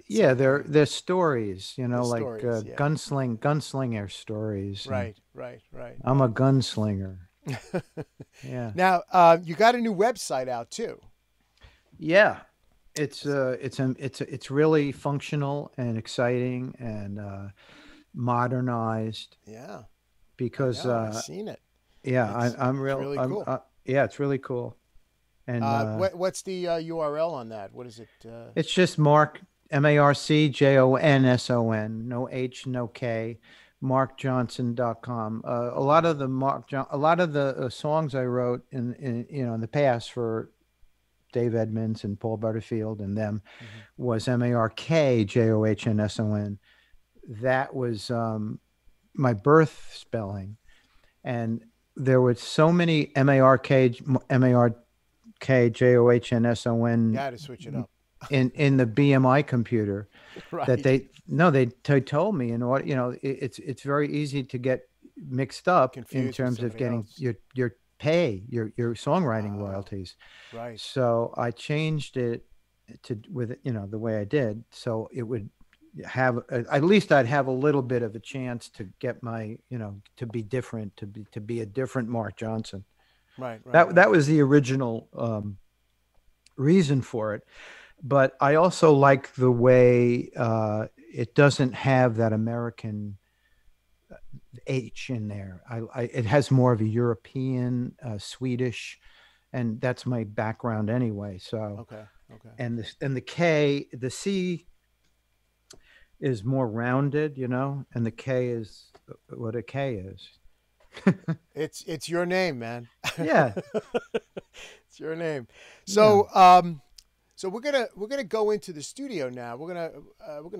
S2: Yeah, they're stories, like
S1: stories, yeah.
S2: gunslinger stories.
S1: Right.
S2: I'm a gunslinger. Yeah.
S1: Now, you got a new website out too.
S2: Yeah. It's really functional and exciting and modernized.
S1: Yeah.
S2: Because
S1: I've seen it.
S2: Yeah, I'm real.
S1: Really cool.
S2: Yeah, it's really cool. And
S1: what's the URL on that? What is it?
S2: It's just Mark MarkJonson, no H, no K, MarkJohnson.com. A lot of the songs I wrote in the past for Dave Edmunds and Paul Butterfield and them was MarkJohnson. That was my birth spelling, and there were so many MarkJohnson.
S1: Got to switch it up
S2: in the BMI computer.
S1: Right.
S2: That they told me, it's very easy to get mixed up
S1: Confused
S2: in terms of getting
S1: else.
S2: your pay, your songwriting royalties.
S1: Right.
S2: So I changed it with the way I did, so it would have at least I'd have a little bit of a chance to get my to be different, to be a different Mark Johnson.
S1: Right.
S2: That was the original reason for it, but I also like the way it doesn't have that American H in there. It has more of a European, Swedish, and that's my background anyway. So
S1: okay.
S2: And the K, the C is more rounded, and the K is what a K is.
S1: It's your name, man.
S2: Yeah.
S1: It's your name. So so we're gonna go into the studio now. We're gonna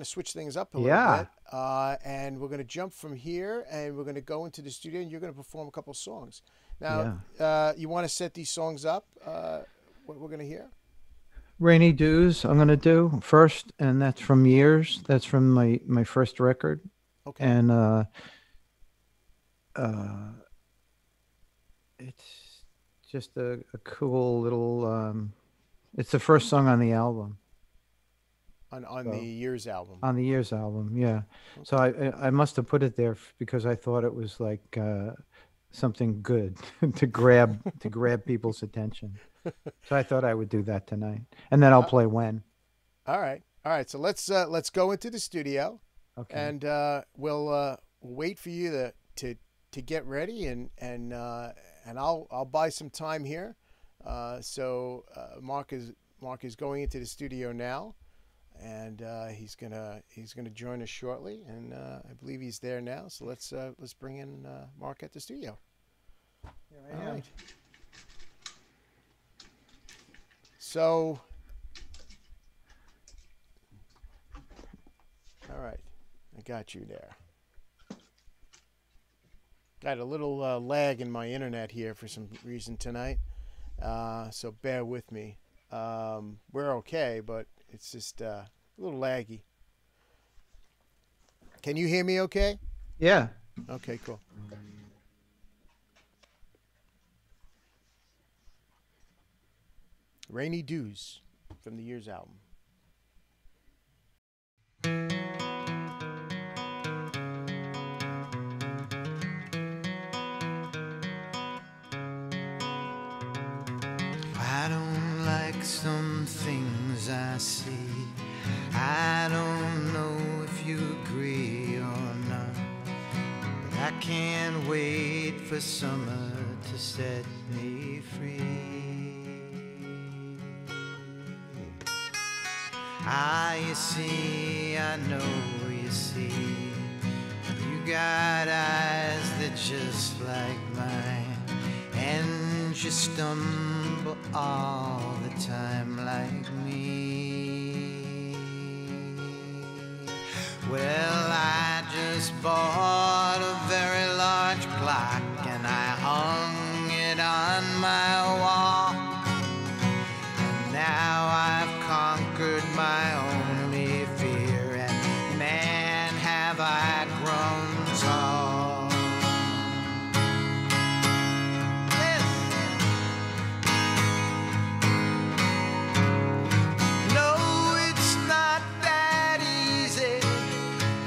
S1: switch things up a little bit, and we're gonna jump from here, and we're gonna go into the studio, and you're gonna perform a couple songs. Now, you want to set these songs up? What we're gonna hear?
S2: Rainy Dews I'm going to do first, and that's from Years. That's from my first record.
S1: Okay.
S2: And it's just a cool little it's the first song on the album.
S1: On the Years album.
S2: On the Years album, yeah. Okay. So I must have put it there because I thought it was like something good to grab people's attention. So I thought I would do that tonight, and then I'll play When.
S1: All right. So let's go into the studio. Okay. And we'll wait for you to get ready, and I'll buy some time here, Mark is going into the studio now, and he's gonna join us shortly, and I believe he's there now. So let's bring in Mark at the studio.
S2: Here I am.
S1: Right. So, all right, I got you there. Got a little lag in my internet here for some reason tonight, so bear with me. We're okay, but it's just a little laggy. Can you hear me okay?
S2: Yeah.
S1: Okay, cool. Rainy Dews from the Years album.
S3: I don't like some things I see. I don't know if you agree or not, but I can't wait for summer to set me free. You see, I know you see, you got eyes that just like mine, and you stumble all the time like me. Well, I just bought a very large clock and I hung it on my wall, and now I've conquered my only fear, and man, have I grown tall. No, it's not that easy,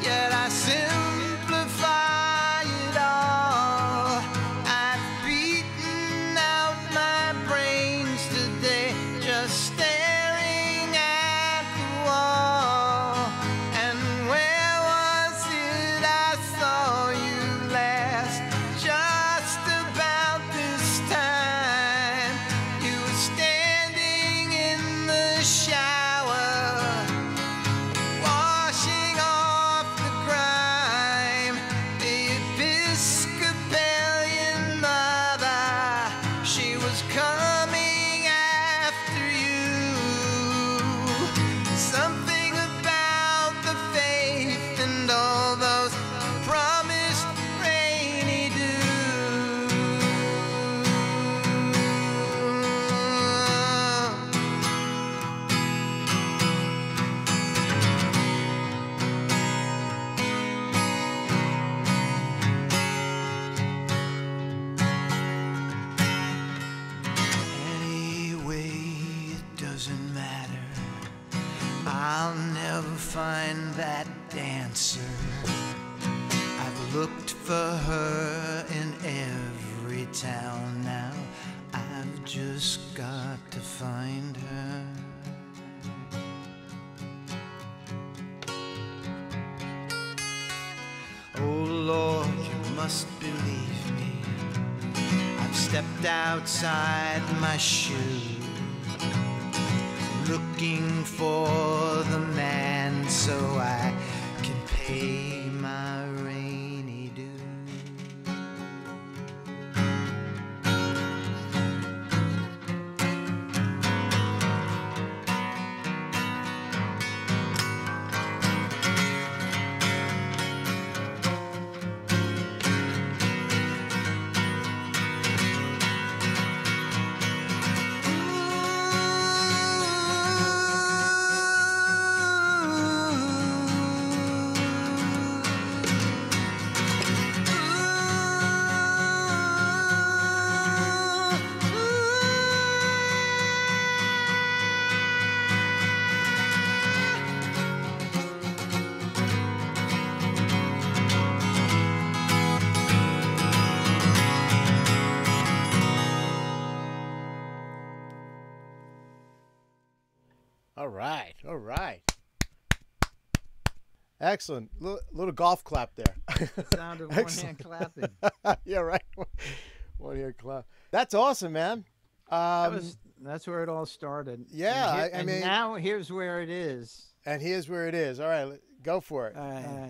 S3: yet I simplify it all. I've beaten out my brains today, just staring at the wall. And where was it I saw you last? Just about this time. You were standing in the shower, washing off the grime. The Episcopalian mother, she was coming after you. Something about the faith and all those promised rainy dews. Anyway, it doesn't matter. I'll never find that dancer. I've looked for her in every town now. I've just got to find her. Oh Lord, you must believe me. I've stepped outside my shoe, looking for the man so I can pay my rainy due.
S1: All right. Excellent. Little golf clap there.
S2: The sound of one hand clapping.
S1: Yeah, right. One hand clap. That's awesome, man.
S2: That's where it all started.
S1: Yeah,
S2: And
S1: I mean,
S2: now here's where it is.
S1: and here's where it is. All right, go for it.
S2: All right.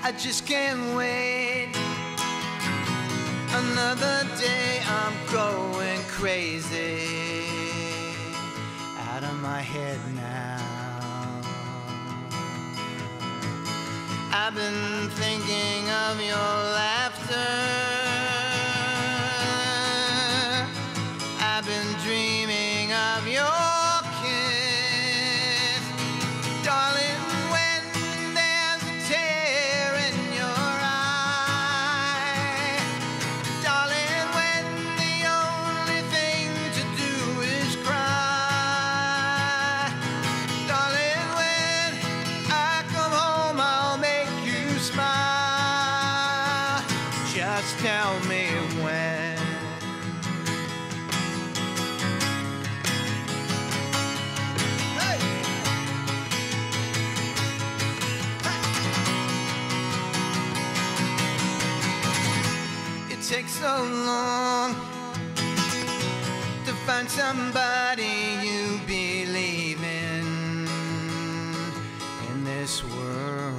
S3: I just can't wait another day. I'm going crazy, out of my head now. I've been thinking of your laughter. I've been dreaming of your kiss, darling. Just tell me when. Hey. Hey. It takes so long to find somebody you believe in this world.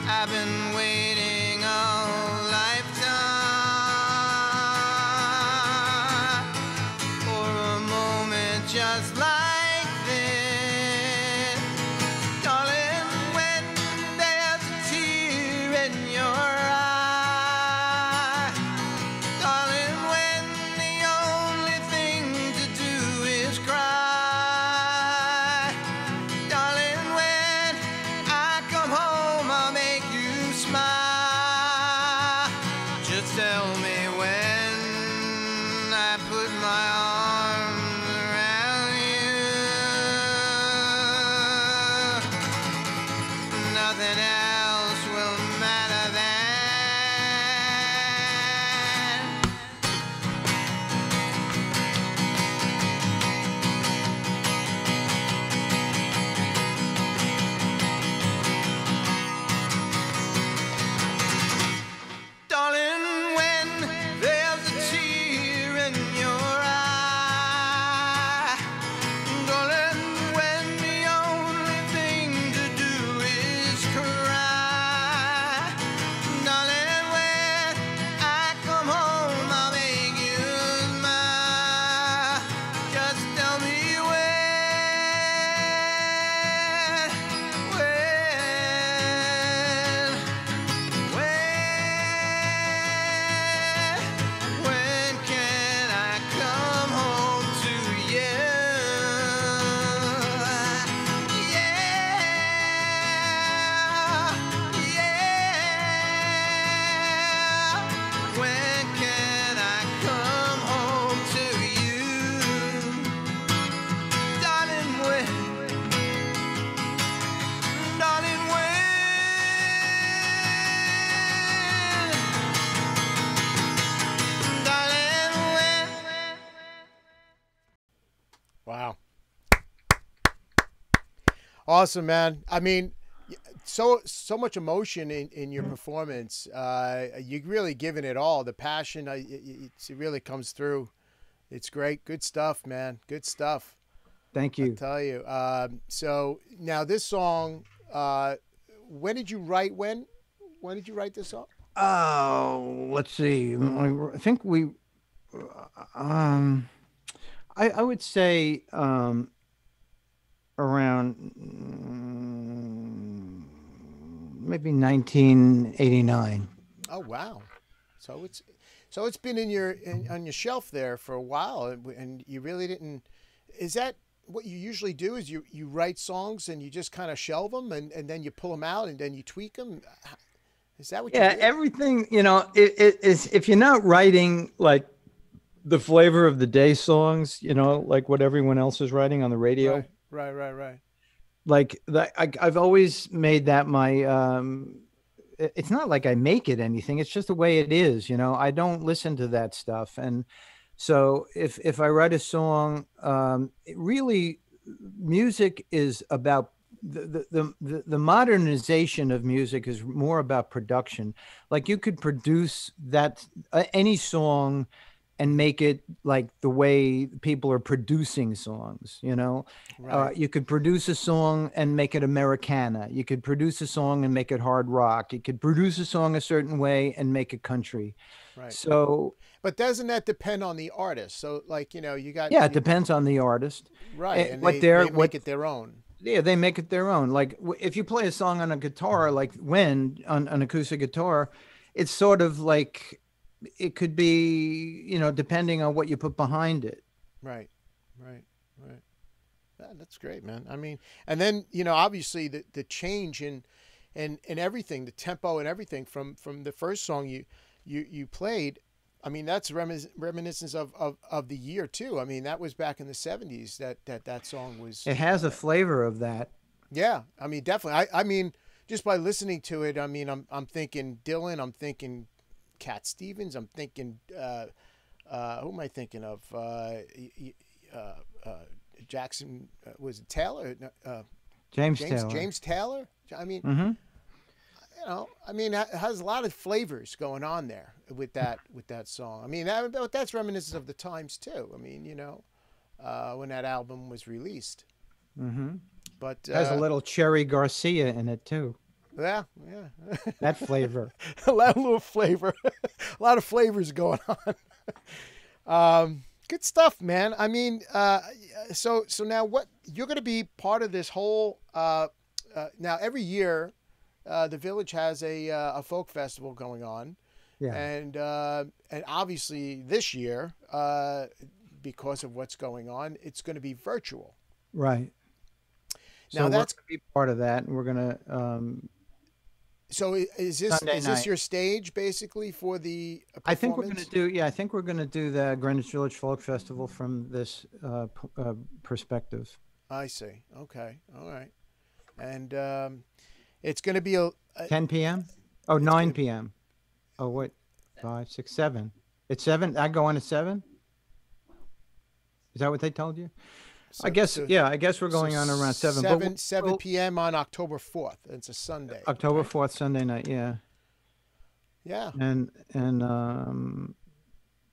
S3: I've been waiting a whole lifetime for a moment just like this. Darling, when there's a tear in your eye, darling, when the only thing to do is cry, darling, when I come home I'll make smile. Just tell me when I put my arms around you. Nothing else will matter then. Darling, when there's a tear in your eye, darling, when the only thing to do is cry, darling, when I come home I'll make you smile. Just tell me when can I come home to you? Yeah. When can I come home to you? Darling, when? Darling, when? Darling, when?
S1: Wow. Awesome, man. I mean, so much emotion in your performance. You're really giving it all. The passion, it really comes through. It's great. Good stuff, man. Good stuff.
S2: Thank
S1: I
S2: you.
S1: tell you. So now this song, when did you write? When did you write this song?
S2: Oh, let's see. I think we, I would say around maybe 1989.
S1: Oh wow! So it's been in your on your shelf there for a while, and you really didn't. Is that what you usually do? Is you write songs and you just kind of shelve them and then you pull them out and then you tweak them? Is that what you do?
S2: Everything, it is, if you're not writing like the flavor of the day songs, you know, like what everyone else is writing on the radio.
S1: Right, right, right, right.
S2: Like that, I've always made that my. It's not like I make it anything. It's just the way it is. You know, I don't listen to that stuff, and so if I write a song, it really, music is about the modernization of music is more about production. Like you could produce that any song and make it like the way people are producing songs, you know.
S1: Right,
S2: You could produce a song and make it Americana. You could produce a song and make it hard rock. You could produce a song a certain way and make it country.
S1: right.
S2: So
S1: But doesn't that depend on the artist? So, like, you got
S2: yeah, it depends on the artist.
S1: right, and
S2: What
S1: they
S2: what
S1: make it their own.
S2: yeah, they make it their own. Like if you play a song on a guitar, like when on an acoustic guitar, it's sort of like it could be, you know, depending on what you put behind it.
S1: Right, right, right. That's great, man. I mean, and then obviously the change in everything, the tempo and everything from the first song you played. I mean, that's reminiscence of the year too. I mean, that was back in the '70s that song was.
S2: It has a flavor of that.
S1: Yeah, I mean, definitely. I mean, just by listening to it, I mean, I'm thinking Dylan, I'm thinking Cat Stevens, I'm thinking who am I thinking of? Jackson, was it Taylor?
S2: James Taylor.
S1: James Taylor. I mean,
S2: Mm-hmm.
S1: I mean, it has a lot of flavors going on there with that song. I mean, that's reminiscent of the times too. I mean, when that album was released.
S2: Mm-hmm.
S1: But
S2: It has a little Cherry Garcia in it too.
S1: yeah, yeah.
S2: That flavor.
S1: A little flavor, a lot of flavors going on. Good stuff, man. I mean, so now what you're going to be part of this whole. Now every year, the village has a folk festival going on,
S2: Yeah.
S1: and obviously this year, because of what's going on, it's going to be virtual.
S2: Right.
S1: Now
S2: So
S1: that's
S2: we're gonna be part of that, and we're gonna
S1: so is this
S2: Sunday
S1: is this
S2: night.
S1: your stage basically for the performance?
S2: I think we're gonna do. Yeah, I think we're gonna do the Greenwich Village Folk Festival from this perspective.
S1: I see. Okay. All right. And it's going to be a
S2: 10 p.m. Oh, 9 p.m. Oh, wait, 5, 6, 7. It's 7. I go on at 7. Is that what they told you? I guess. Yeah, I guess we're going on around 7. But
S1: 7 p.m. on October 4th. It's a Sunday.
S2: October 4th, Sunday night. Yeah.
S1: Yeah.
S2: And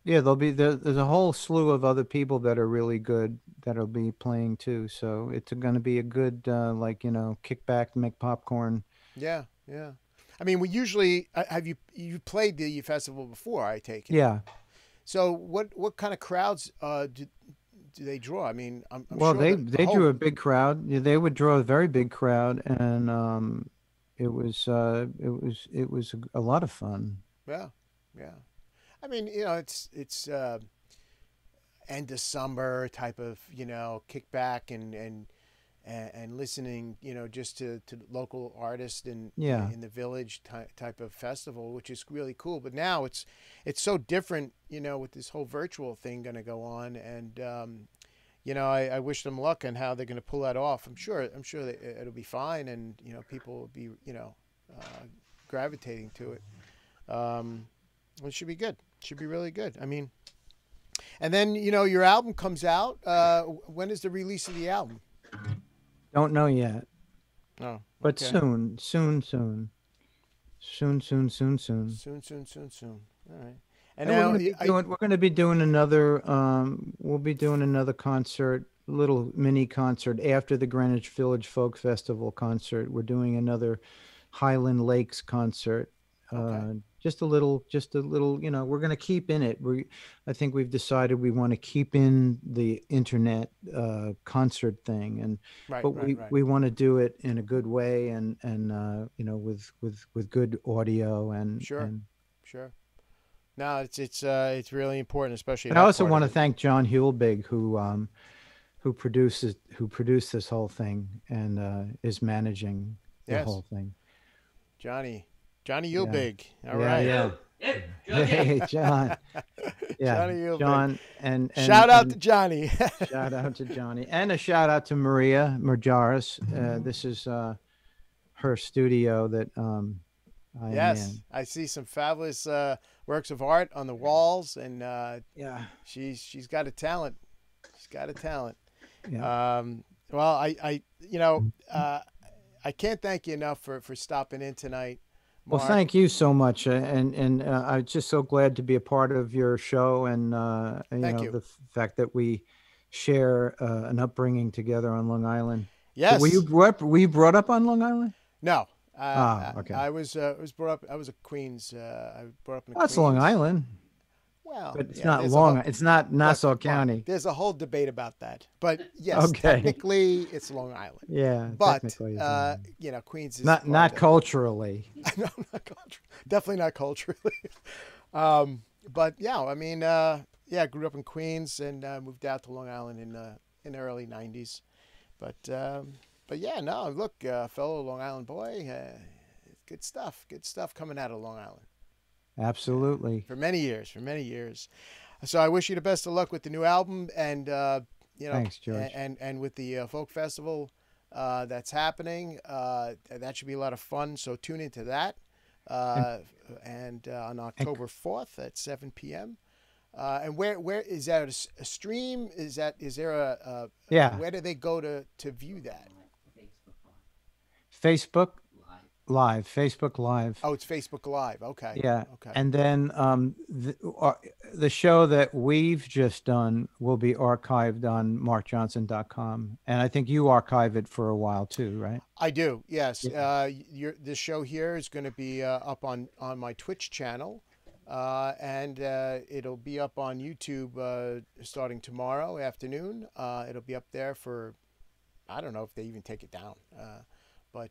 S2: yeah, there's a whole slew of other people that are really good that'll be playing too. So it's going to be a good like, kick back, make popcorn.
S1: Yeah. Yeah. I mean, we usually have you played the festival before, I take it.
S2: Yeah.
S1: So what kind of crowds do they draw? I mean, I'm
S2: Well,
S1: sure
S2: they drew a big crowd. Yeah, they would draw a very big crowd, and it was a lot of fun.
S1: Yeah. Yeah. I mean, it's end of summer type of, kickback and listening, just to local artists in the village type of festival, which is really cool. But now it's so different, with this whole virtual thing going to go on, and I wish them luck on how they're going to pull that off. I'm sure that it'll be fine, and people will be gravitating to it. It should be good. Should be really good. I mean, and then your album comes out. When is the release of the album?
S2: Don't know yet.
S1: Oh,
S2: but
S1: okay.
S2: soon.
S1: Soon. All right. And now
S2: we're going to be doing another. We'll be doing another concert, little mini concert after the Greenwich Village Folk Festival concert. We're doing another Highland Lakes concert.
S1: Okay.
S2: Just a little, we're going to keep in it. I think we've decided we want to keep in the internet concert thing, but we want to do it in a good way and with good audio and
S1: sure. No, it's really important, especially.
S2: And I also want to thank John Hulbig, who produced this whole thing and is managing the whole thing.
S1: Johnny Hulbig. All right.
S2: Yeah. Hey, John. Yeah,
S1: Johnny Eubank.
S2: John, and
S1: Shout out to Johnny.
S2: shout out to Johnny, and a shout out to Maria Marjaris. This is her studio that I am
S1: Yes,
S2: in.
S1: I see some fabulous works of art on the walls, and
S2: Yeah,
S1: she's got a talent. She's got a talent.
S2: yeah.
S1: Well, I can't thank you enough for stopping in tonight,
S2: Well,
S1: Mark.
S2: thank you so much, and I'm just so glad to be a part of your show, and
S1: Thank you.
S2: the fact that we share an upbringing together on Long Island.
S1: Yes.
S2: Were you brought up on Long Island?
S1: No.
S2: Okay.
S1: I was brought up. I was a Queens. I was brought up in
S2: That's
S1: Queens.
S2: Long Island,
S1: Well,
S2: but it's
S1: yeah,
S2: not
S1: there's a
S2: Long.
S1: whole-
S2: It's not Nassau
S1: Look, Mark,
S2: County.
S1: There's a whole debate about that, but yes,
S2: Okay.
S1: technically it's Long Island.
S2: Yeah,
S1: But
S2: technically, it's Long Island.
S1: Queens is
S2: not
S1: part of-
S2: culturally.
S1: No, not culturally. Definitely not culturally. But yeah, I mean, yeah, I grew up in Queens and moved out to Long Island in the early '90s. But yeah, no, look, fellow Long Island boy, good stuff coming out of Long Island
S2: Absolutely.
S1: for many years. So I wish you the best of luck with the new album, and
S2: Thanks, George.
S1: and with the folk festival that's happening. That should be a lot of fun. So tune into that. And on October 4th at 7 p.m. And where is that a stream? Is there a
S2: Yeah.
S1: Where do they go to view that?
S2: Facebook Live. Facebook Live.
S1: Oh, it's Facebook Live. Okay.
S2: Yeah.
S1: Okay.
S2: And then the show that we've just done will be archived on markjohnson.com. And I think you archive it for a while too, right?
S1: I do. Yes.
S2: Yeah.
S1: This show here is going to be up on my Twitch channel, and it'll be up on YouTube starting tomorrow afternoon. It'll be up there for, I don't know if they even take it down, but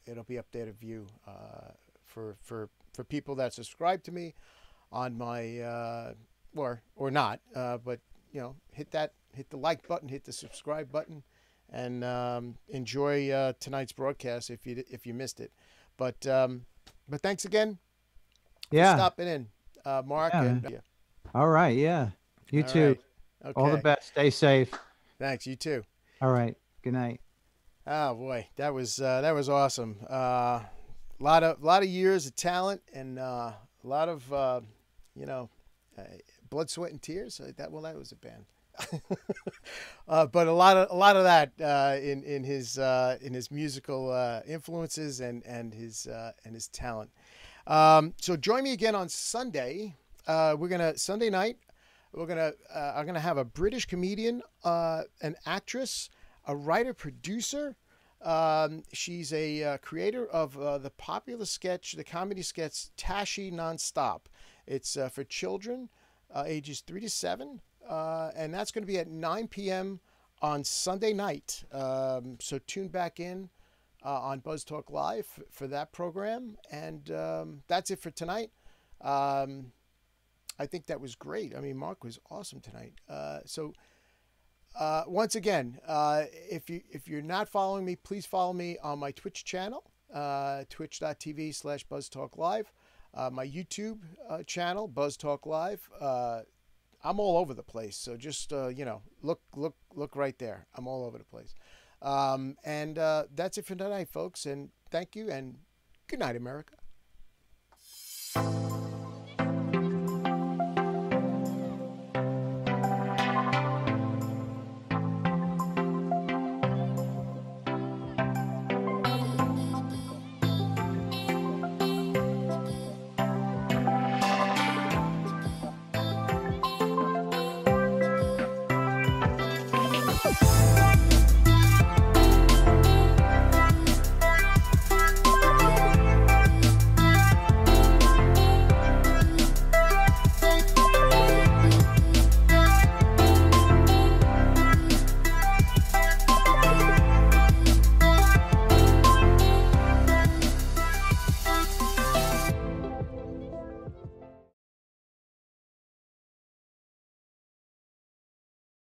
S1: it'll be up there to view for people that subscribe to me on my or not, but hit the like button, hit the subscribe button, and enjoy tonight's broadcast if you missed it. But thanks again for
S2: Yeah.
S1: stopping in, Mark.
S2: Yeah.
S1: And
S2: All right. Yeah. You
S1: All
S2: too.
S1: right.
S2: All the
S1: Okay.
S2: best. Stay safe.
S1: Thanks. You too.
S2: All right. Good night.
S1: Oh boy, that was awesome. Lot of years of talent and a lot of blood, sweat, and tears. That was a band. But a lot of that in his musical influences and his talent. So join me again on Sunday. Sunday night. I'm gonna have a British comedian, an actress, a writer producer. She's a creator of the popular the comedy sketch Tashi Nonstop. It's for children ages 3 to 7. And that's going to be at 9 p.m. on Sunday night. So tune back in on BuzzTalk Live for that program. And that's it for tonight. I think that was great. I mean, Mark was awesome tonight. Once again, if you're not following me, please follow me on my Twitch channel, twitch.tv/BuzzTalkLive. My YouTube channel, BuzzTalk Live. I'm all over the place, so just look right there. I'm all over the place. And that's it for tonight, folks. And thank you, and good night, America.